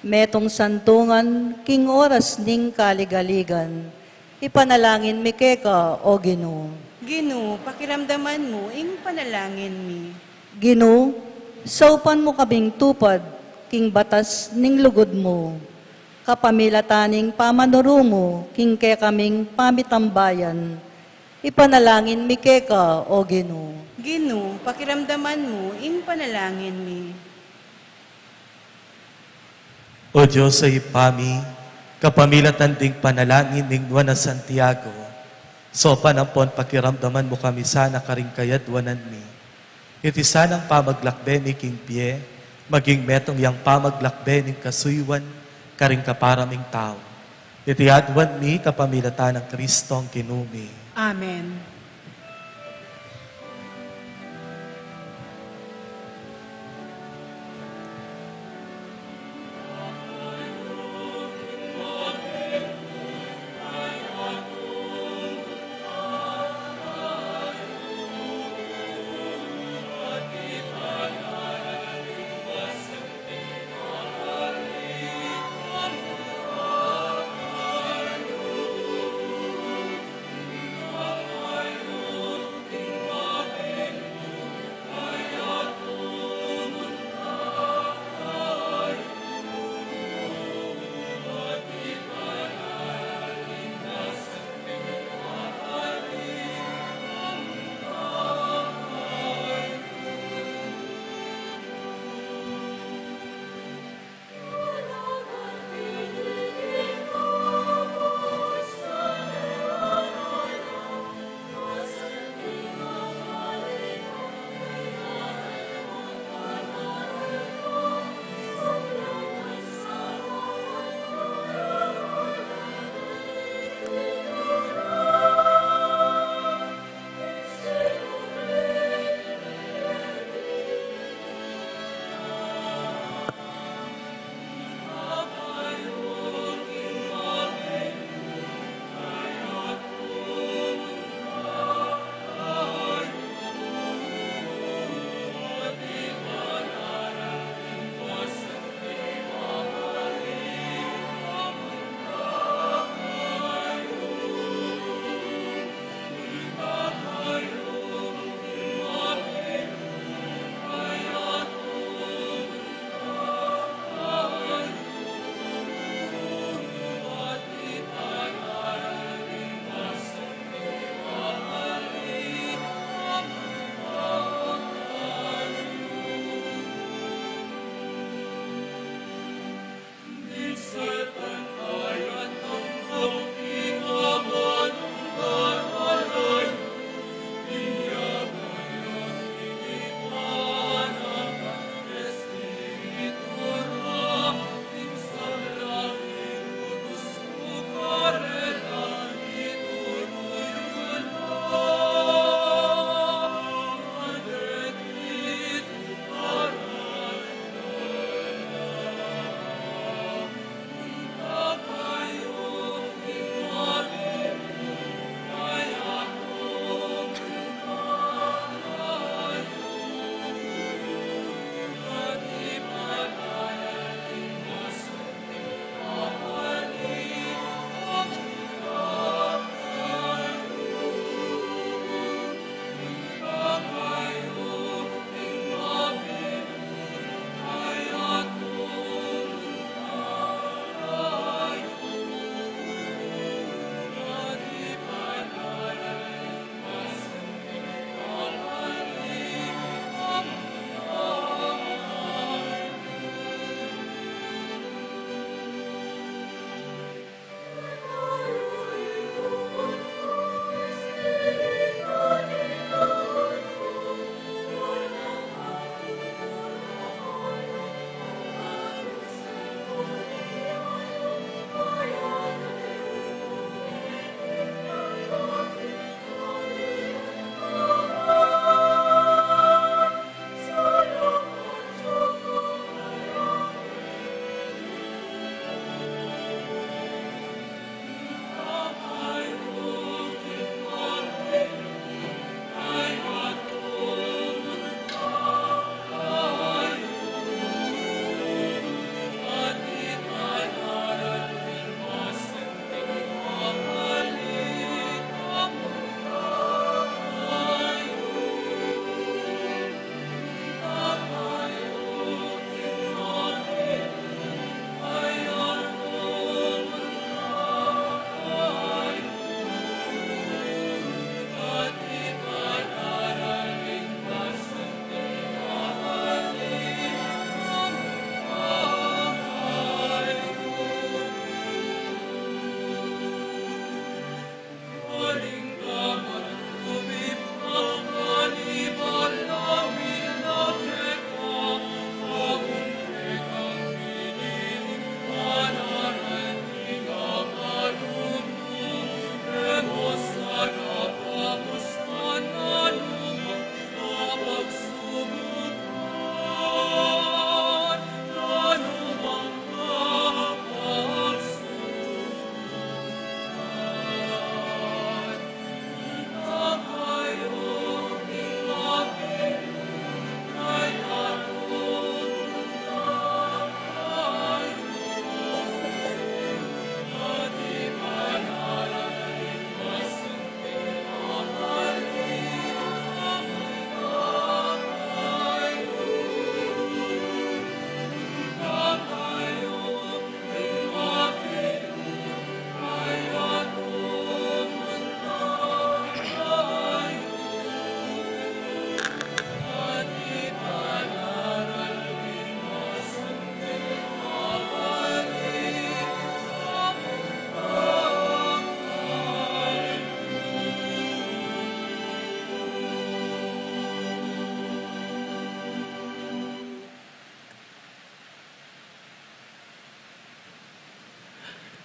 Metong santungan, king oras ning kaligaligan. Ipanalangin mi keka, o Ginoo. Ginoo, pakiramdaman mo, ing panalangin mi. Ginoo, saupan mo kaming tupad, king batas ning lugod mo. Kapamilataning pamanurumo, king ke kaming pamitambayan. Ipanalangin mi keka, o Ginoo. Ginoo, pakiramdaman mo, ing panalangin mi. O Diyos sa ipami, kapamilatan ding panalangin ning Juan na Santiago, so panampon pakiramdaman mo kami sana karing kayadwanan mi. Iti sanang pamaglakbe mi king pie, maging metong yang pamaglakbe ning kasuywan, karing kaparaming tao. Iti adwan mi kapamilatan ng Kristong kinumi. Amen.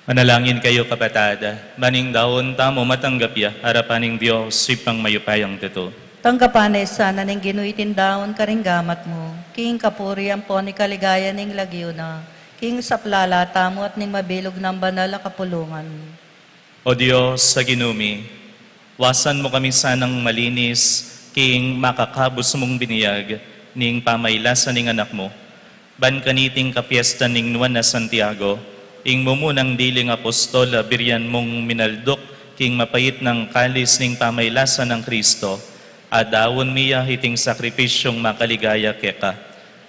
Manalangin kayo kapatad, maning daon tamo matanggap ya, harapaning Diyos, sipang mayupayang tito. Tanggapanes sana ning ginuitin daon karinggamat mo. King kapuri ang po ni kaligaya ning lagyo na. King saplala tamo at ning mabilog ng banal na kapulungan. O Diyos sa ginumi, wasan mo kami sanang malinis, king makakabos mong biniyag, ning pamaylasan ning anak mo. Ban kaniting kapiesta ning Nuan na Santiago, ing mumunang diling apostol, biryan mong minaldok, king mapait ng kalis ning pamaylasan ng Kristo, adawon miya hiting sakripisyong makaligaya keka.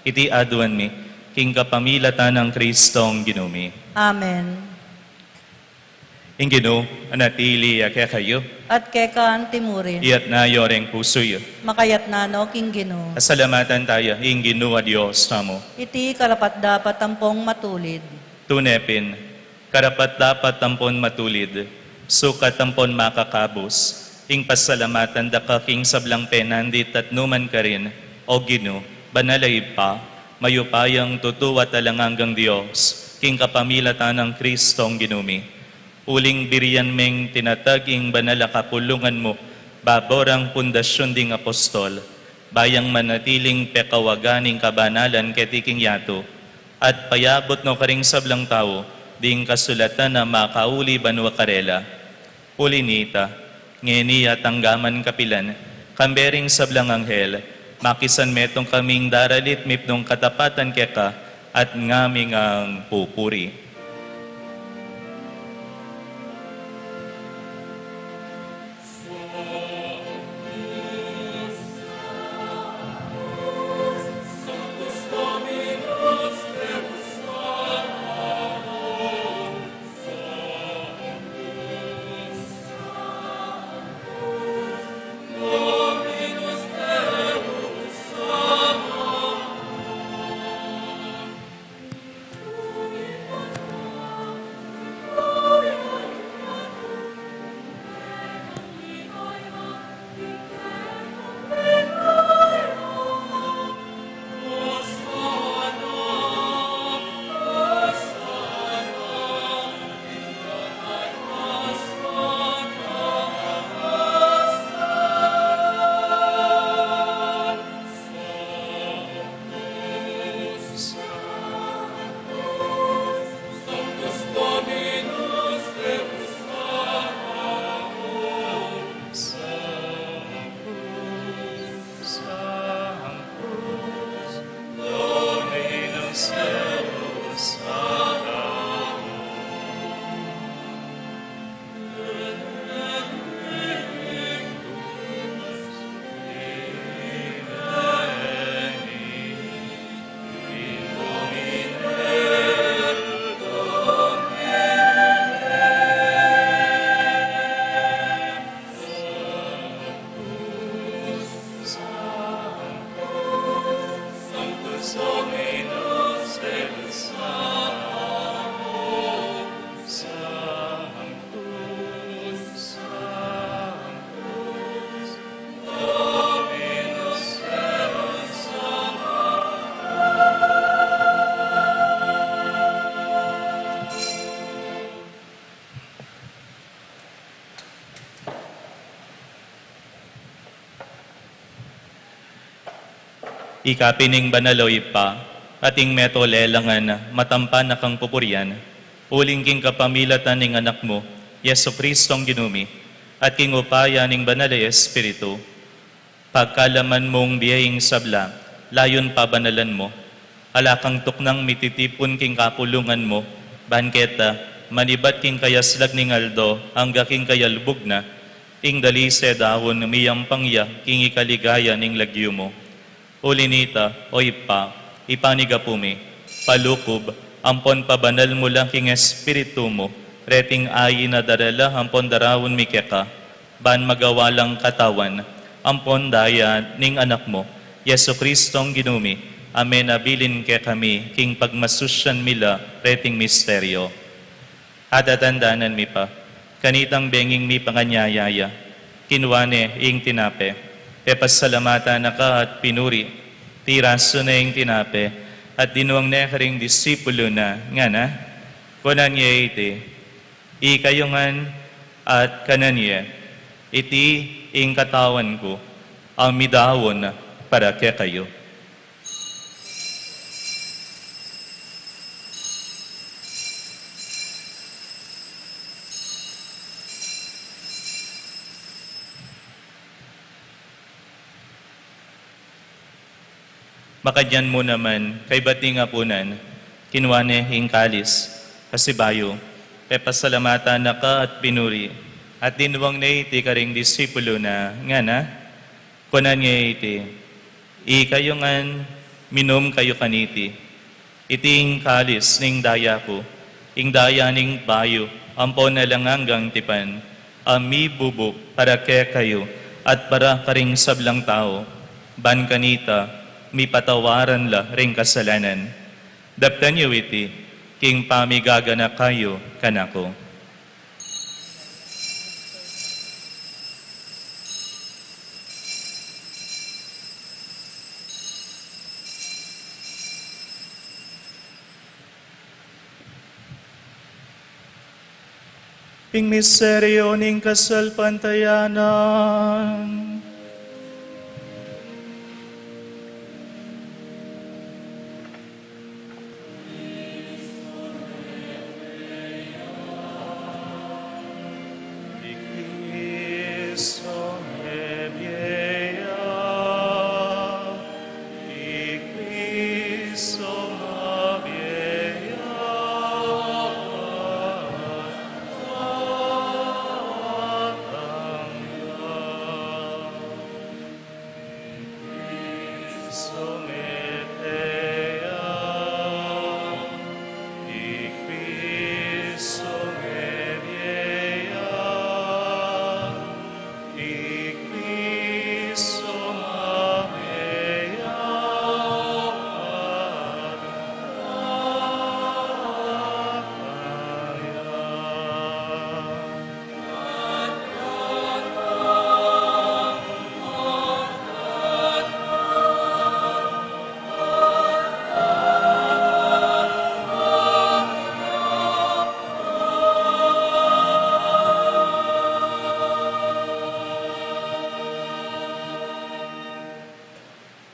Iti aduan mi, king kapamilatan ng Kristong ginumi. Amen. Ing ginu, anatili kaya kayo, At keka ang timurin. iyat na yoreng pusoy. Makayat na no king Ginoo. Salamatan tayo, ing ginu a Diyos tamo. Iti karapat dapat tampong matulid. Tunepin, karapat dapat tampon matulid, sukat tampon makakabos, ing pasalamatan da ka king sablang penandit at numan ka rin, o Gino, banalay pa, mayupayang tutuwa talanganggang Diyos, king kapamilatan ng Kristong ginumi. Uling biriyan meng tinataging banala kapulungan mo, baborang pundasyon ding apostol, bayang manatiling pekawaganing kabanalan ketiking yato, at payabot no karing sablang tao, ding kasulatan na makauli banwa karela. Ulinita, ngeniya tanggaman kapilan, kambering sablang anghel, makisan metong kaming daralit mipnong katapatan keka, at ngaming ang pupuri. Ikapining banaloy pa, ating meto lelangan, matampan na kang pupurian, uling king kapamilatan ning anak mo, Yesu Kristong ginumi, at king upaya ning banalay Espiritu, pagkalaman mong biyaying sabla, layon pa banalan mo, alakang tuknang mititipon king kapulungan mo, banketa, manibat king kayaslag ning aldo, hangga king kayalbog na, ing dalise dahon miyang pangya, king ikaligaya ning lagyo mo. Ulinita, o ipanigapumi, palukob, ampon pabanal mo lang king Espiritu mo, reting ayi na darala, ampon darawon mikeka, ban magawalang katawan, ampon daya ning anak mo, Yesu Kristong ginumi, amen abilin ke kami, king pagmasusyan mila, reting misteryo. At atandanan mi pa, kanitang benging mi panganyayaya, kinwane ing tinape, pasalamatan na ka at pinuri, tiraso na yung tinape, at dinuwang nekaring disipulo na, nga na, kunan niya iti, Ikayungan at kananya, iti ing katawan ko, ang midawon para kay kayo. Makadyan mo naman, kay bating apunan, kinuwane hing kalis, kasibayo, kay pasalamatan na ka at pinuri, at dinuwang na iti karing disipulo na, nga na, kunan nga iti, ikayungan, minum kayo kaniti, iting kalis ning daya ko, ing daya ning bayo, ampon na lang hanggang tipan, ami bubuk para kay kayo, at para karing sablang tao, ban kanita, mi patawaran la ring kasalanan. Daptan niyo iti, king pamigagana kayo kanako. Ing miseryo ning kasalpantayanan,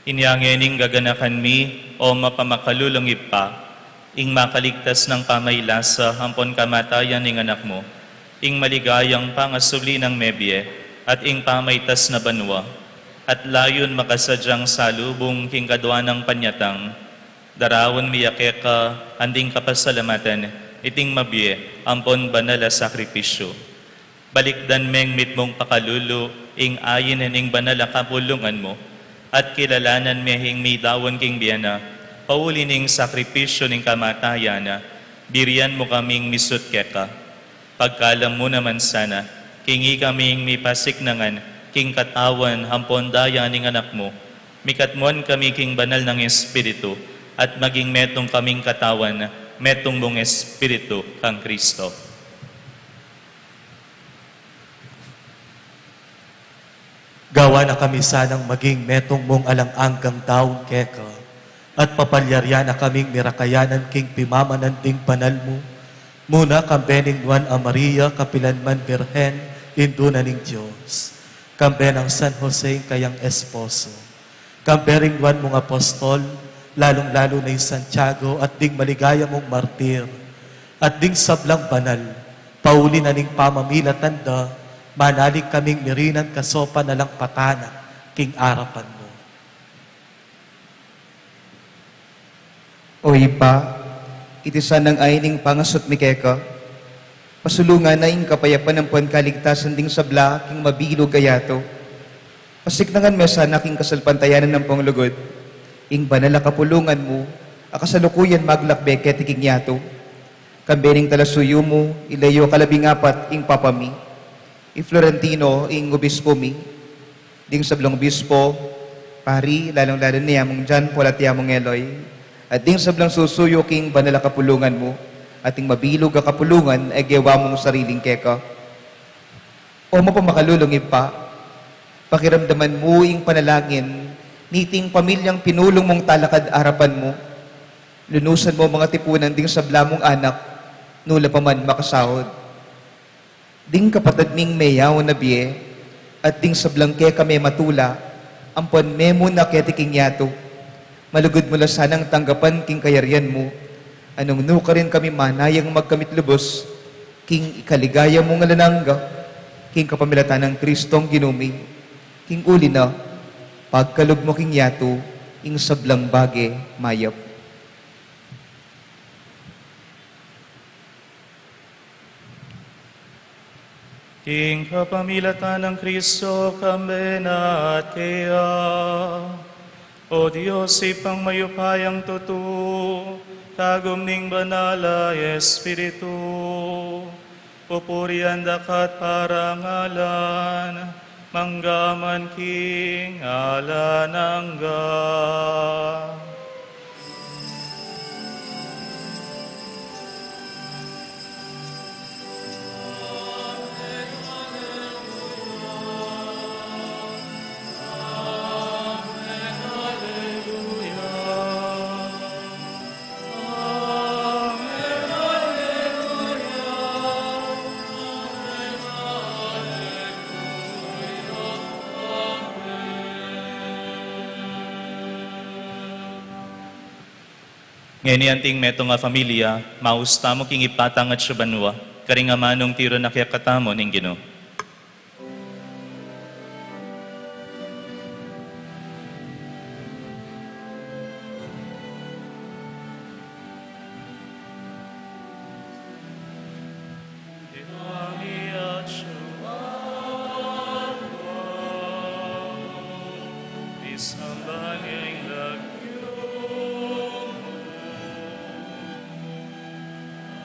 Inyangening gaganakan mi o mapamakalulungip pa, ing makaligtas ng pamaylasa hampon kamatayan ning anak mo, ing maligayang pangasuli ng mebye, at ing pamaytas na banwa, at layon makasadyang salubong king kadwa ng panyatang, darawon miyake ka, handing kapasalamatan, iting mabye, ampon banala sakripisyo. Balikdan meng mitmong pakalulu, ing ayin ning banala kapulungan mo, at kilalanan mehing may dawon king biyana, pauli ning sakripisyo ning kamatayana, birian mo kaming misut keka. Pagkalam mo naman sana, kingi kaming may pasiknangan, king katawan hampon daya ning anak mo, mikatmon kami king banal ng Espiritu, at maging metong kaming katawan, metong mong Espiritu kang Kristo. Gawa na kami sanang maging metong mong alang-anggang taong keka, at papalyarya na kaming mirakayanan king pimamananting panal mo, muna kambening Juan a Maria, kapilanman Birhen, induna ning Diyos, kambe ng San Jose kayang esposo, kambering Juan mong apostol, lalong-lalo na yung Santiago, at ding maligaya mong martir, at ding sablang banal, pauli na ning pamamilatanda, manalig kaming mirinan kasopa na lang patana, king arapan mo. O ipa, itisan ng aining pangasot mi keka, pasulungan na ing kapayapan ng puan kaligtasan ding sabla, king mabilog gayato, pasiknangan mesa na king kasalpantayanan ng panglugod, ing banala kapulungan mo, akasalukuyan maglakbeke tiking yato, kambening talasuyo mo, ilayo kalabing apat, ing papami, i-Florentino, ing obispo mi, ding sablong obispo, pari, lalong-lalo niya mong John Paul at yamong Eloy, at ding sablang susuyo king banala kapulungan mo, at ing mabilog ka kapulungan, ay gewa mong sariling keka. O mapamakалulungip pa, pakiramdaman mo ing panalangin, niting pamilyang pinulong mong talakad arapan mo, lunusan mo mga tipunan ding sabla mong anak, nula pa man makasahod. Ding kapatid ming mayaw na biye, at ding sablang ke kami matula, ampon memo na ketiking yato. Malugod mo la sanang tanggapan king kayarian mo, anong no ka rin kami manayang magkamit lubos, king ikaligaya mo nga lanangga, king kapamilatan ng Kristong ginumi, king uli na, pagkalog mo king yato, ing sablang bage mayap. King kapamilatan ng Kristo kami na at kaya, O Diyos, ipang mayupayang tutu, tagom ning banala Espiritu, pupurian dakat parangalan, manggaman king alanangga. Ngayon anting meto nga familia, mausta mo king ipatang at syubanwa, karing nga manong tiro na kaya katamo ning Ginoo.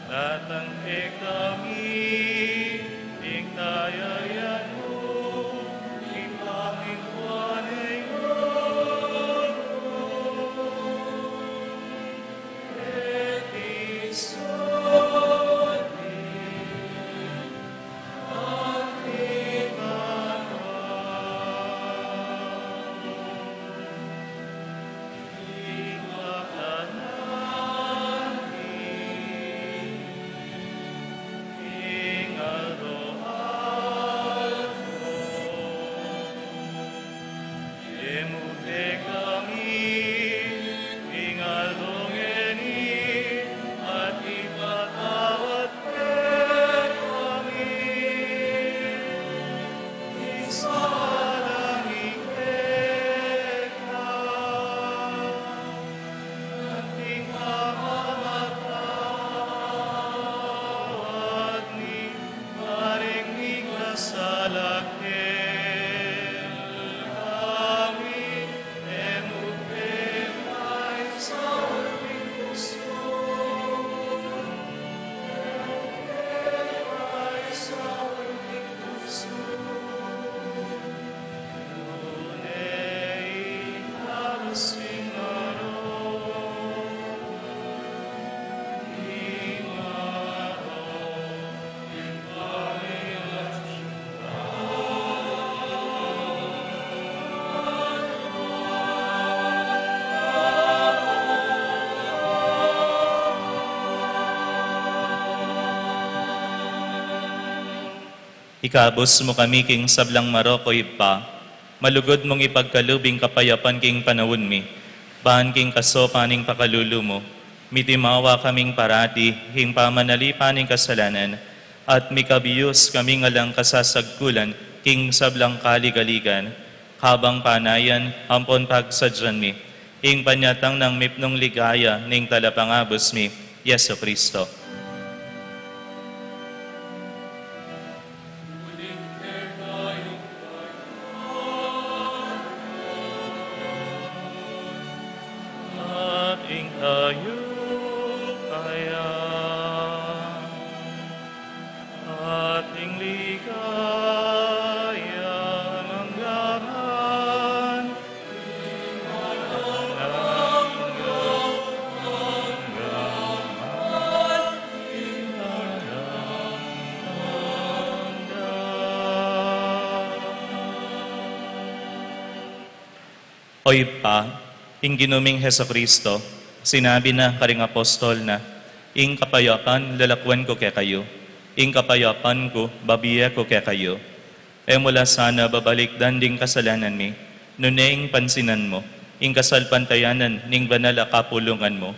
Datang kami, ikayayan mo, ipangikuanay mo, Ikabos mo kami king sablang Maroko ipa, malugod mong ipagkalubing kapayapan king panawon mi, bahan king kasopaning pakalulu mo, mitimawa kaming parati, hing pamanalipaning kasalanan, at mikabiyos kaming alang kasasagkulan, king sablang kaligaligan, habang panayan, ampon pagsadyan mi, hing panyatang ng mipnong ligaya, ning talapangabos mi, Yeso Kristo. Oy pa, ing ginuming Heso Kristo, sinabi na karing apostol na, ing kapayapan lalakwan ko kay kayo, ing kapayapan ko, babiya ko kaya kayo. E mula sana babalik danding kasalanan mi, nuneng pansinan mo, ing kasalpantayanan ning banal a kapulungan mo,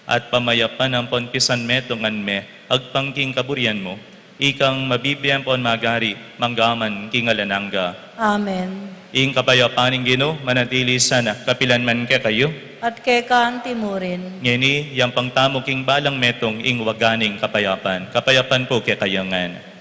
at pamayapan ang ponpisan metongan me, agpangking kaburian mo, ikang mabibiyang pon magari, manggaman kingalanangga. Amen. Ing kapayapaning Ginoo manatili sana kapilan man ke kayo. At kay kaantimurin. Ngeni yang pangtamo king balang metong ing waganing kapayapan. Kapayapan po ke kayangan.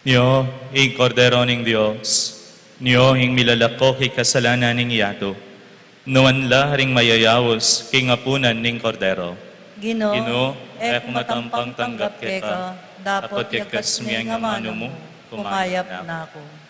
Nyo, ing kordero ning Dios, nyo ing milalako kay kasalanan ning yato, nuanla ring mayayawos king apunan ning kordero. Ginoo, ek matampang tanggap keka, dapat kekas miyang amano mo, kumayap na ako.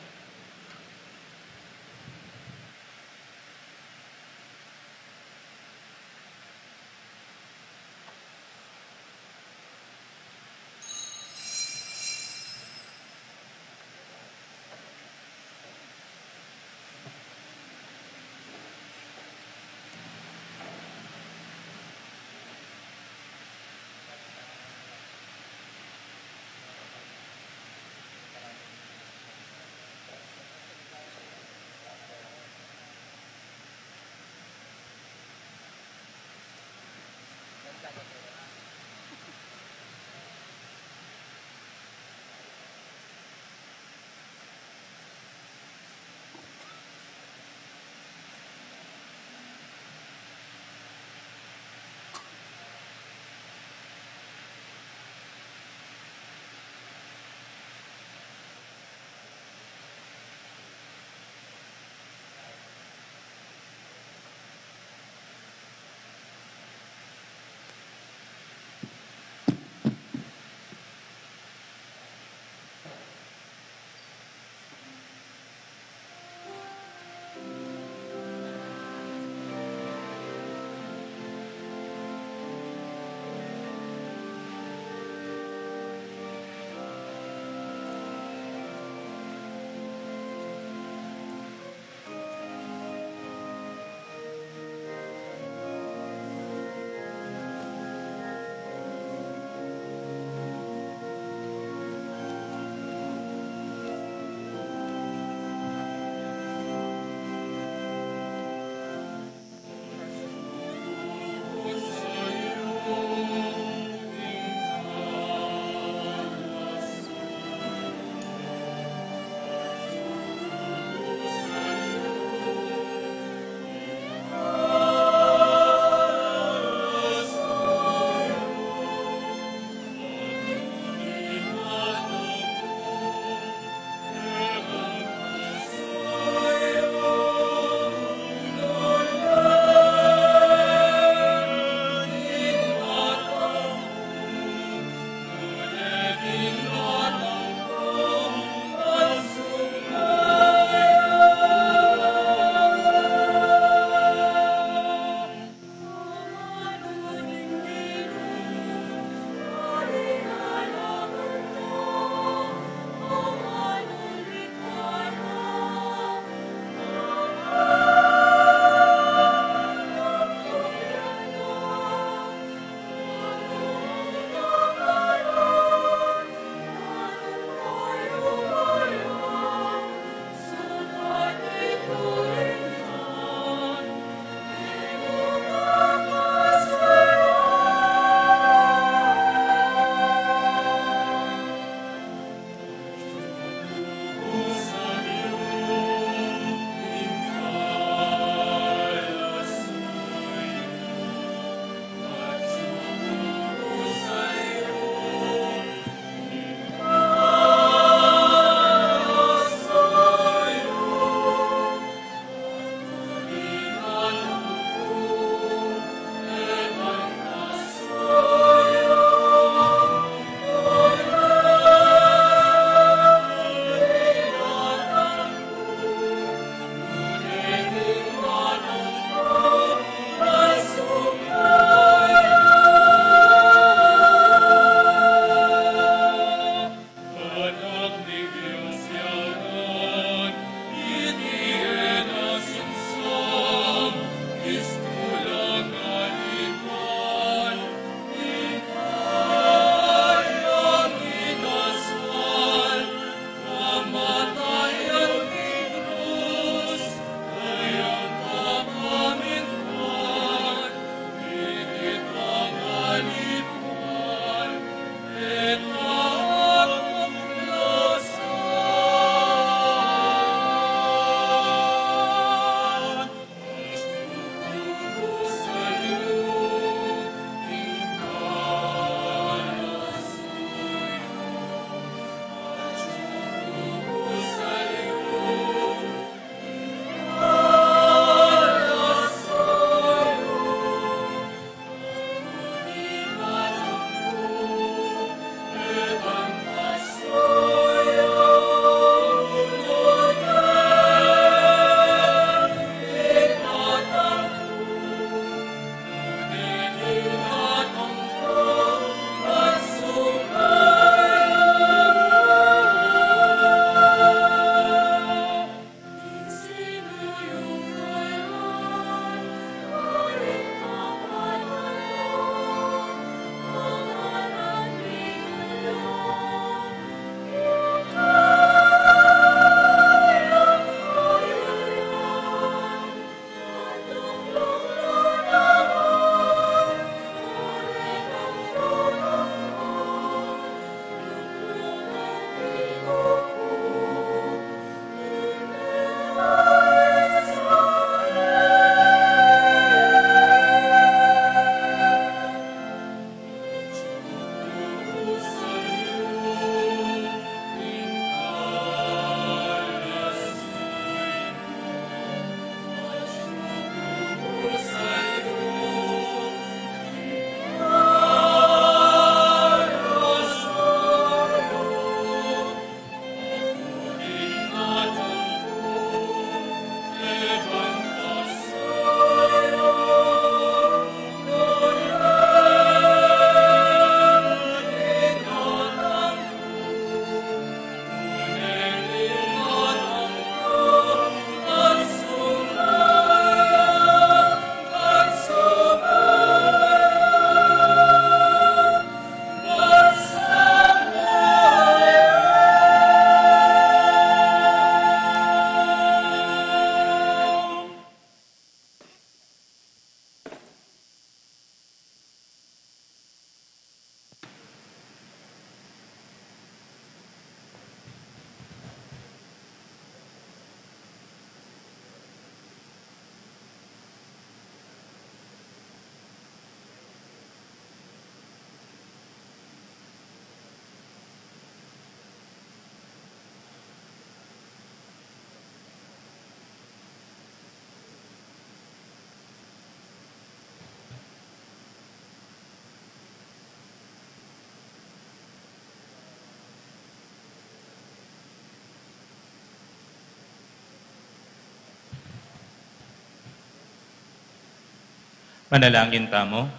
Manalangin tamo.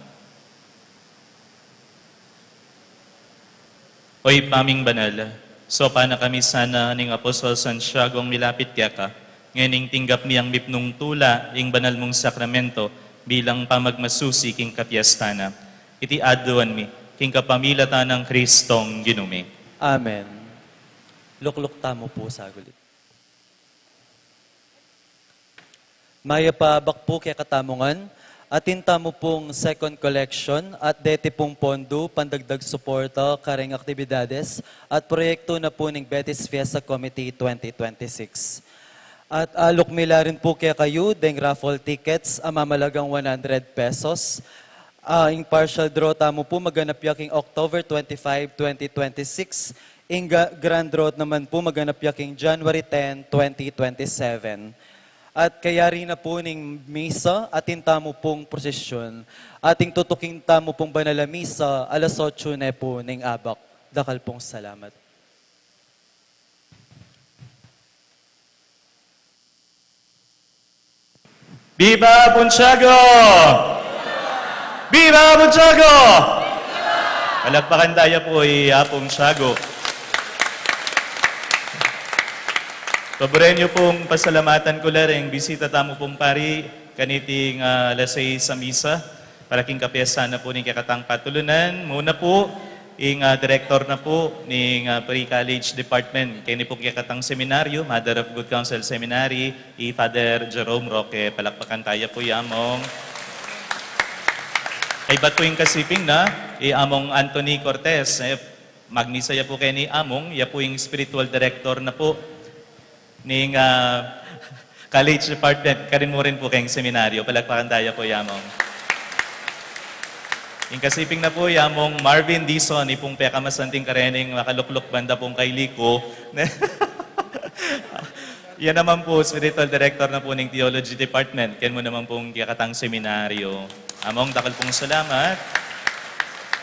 Oy paming banal, so na kami sana ning Apostol Santiago ang milapit kaya ka, ngayon tinggap niyang mipnung tula, ing banal mong sakramento, bilang pamagmasusi king kapiastana. Iti aduan mi, king kapamilata ng Kristong ginumi. Amen. Lukluk tamo po sagulit. Maya pa bakpo kaya katamungan, atin tamo pong second collection at deti pong pondo, pandagdag suporta, kareng aktibidades at proyekto na po ng Betis Fiesta Committee 2026. At alokmila rin po kaya kayo, deng raffle tickets, mamalagang 100 pesos. Ang partial draw tamo po maganap yaking October 25, 2026. Ang grand draw naman po maganap yaking January 10, 2027. At kaya rin na po ning misa, atin tamo pong prosesyon, ating tutuking tamo pong banala misa, alas 8 na po ning abak. Dakal pong salamat. Viva Bunchago! Viva Bunchago! Palagpakan tayo po ay Apong Tiago. Paborenyo pong pasalamatan ko lang bisita tamo pong pari kaniting alas 6 sa misa. Paraking kapiyasan na po ng kakatang patulunan. Muna po, director na po ng Pre-College Department. Kaya ni po kakatang seminaryo, Mother of Good Counsel Seminary, Father Jerome Roque. Palakpakan tayo po yamong. Kay ba't po yung kasiping na, among Anthony Cortez. Magnisaya po kayo ni Among, ya po yung spiritual director na po ng College Department. Karin mo rin po kayong seminaryo. Palakpakan tayo po yamong. Yung kasiping na po yamong Marvin Dison, ipong pekamasanting karening makalukluk banda pong kay Liko. Yan naman po, spiritual director na po ng Theology Department. Yan mo naman pong kakatang seminaryo. Among takal pong salamat.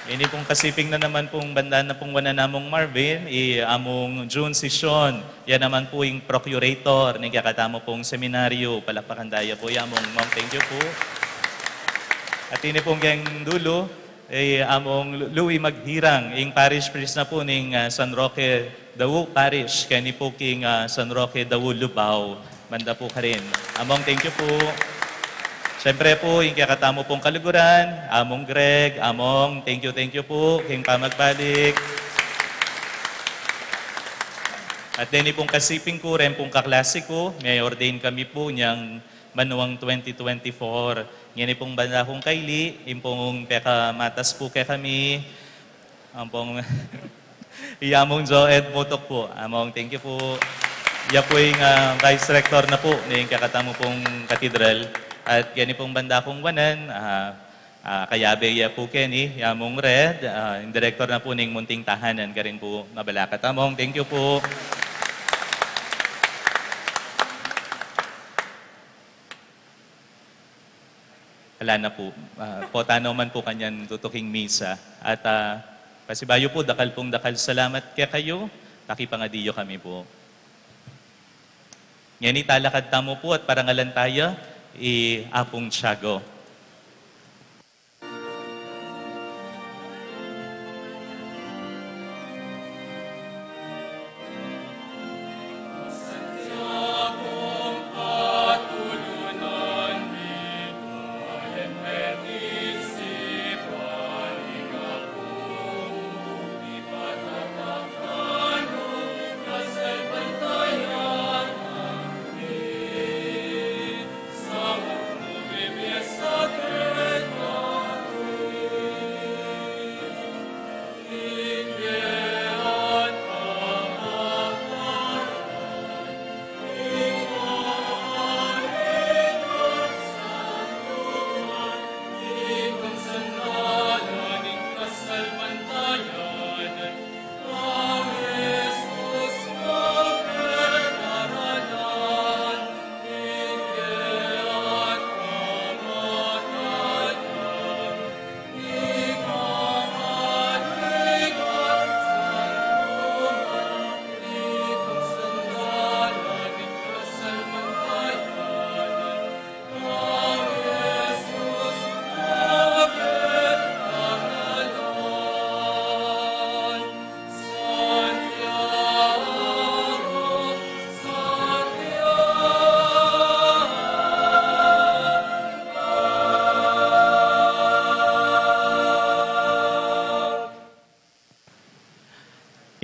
Ini pong kasiping na naman pong banda na pong wana namong Marvin, among June Sison. Yan naman po yung procurator ng kakatamo pong seminaryo. Palakpakan tayo po yamong. Ma'am, thank you po. At ini pong kayang dulo, among Louis Maghirang, yung parish priest na po ng San Roque Dawu Parish, kaya ni po king San Roque Dawu Lubao. Banda po ka rin. Among, thank you po. Siyempre po, yung kakatamo pong Kaliguran, among Greg, among, thank you po, king pamagbalik. At din pong kasiping ko, rin pong kaklase ko, may ordain kami po niyang Manuang 2024. Yan pong banda kong kaili, yung pong pekamatas po kaya kami, ang pong iyamong Joed Motok po. Among, thank you po. Iya po yung vice rector na po, yung kakatamo pong katedral. At yan pong banda kong wanan, kayabe iya po Kenny, yamong Red, yung director na po ng Munting Tahanan, ka rin po mabalakat. Among, thank you po. Wala na po. Potano man po kanyan tutuking misa. At pasibayo po, dakal salamat kaya kayo. Takipangadiyo kami po. Ngayon italakad tamo po at parangalan tayo, Apong Tiago. Yes,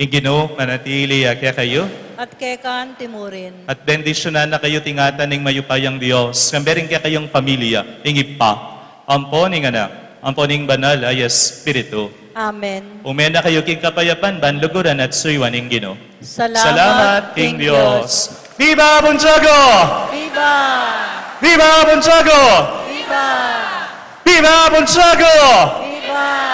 Ing Ginoo, manatili kaya kayo. At kekan timurin. At bendisyonan na kayo tingatan ng mayupayang Diyos. Kamberin kaya kayong pamilya. Ing ipa. Ampon ing anak. Ampon ing banal ay Espiritu. Amen. Umena kayo king kapayapan, banluguran at suywan ing Ginoo. Salamat, King King Diyos. Viva Bunchago! Viva! Viva Bunchago! Viva! Viva Bunchago! Viva!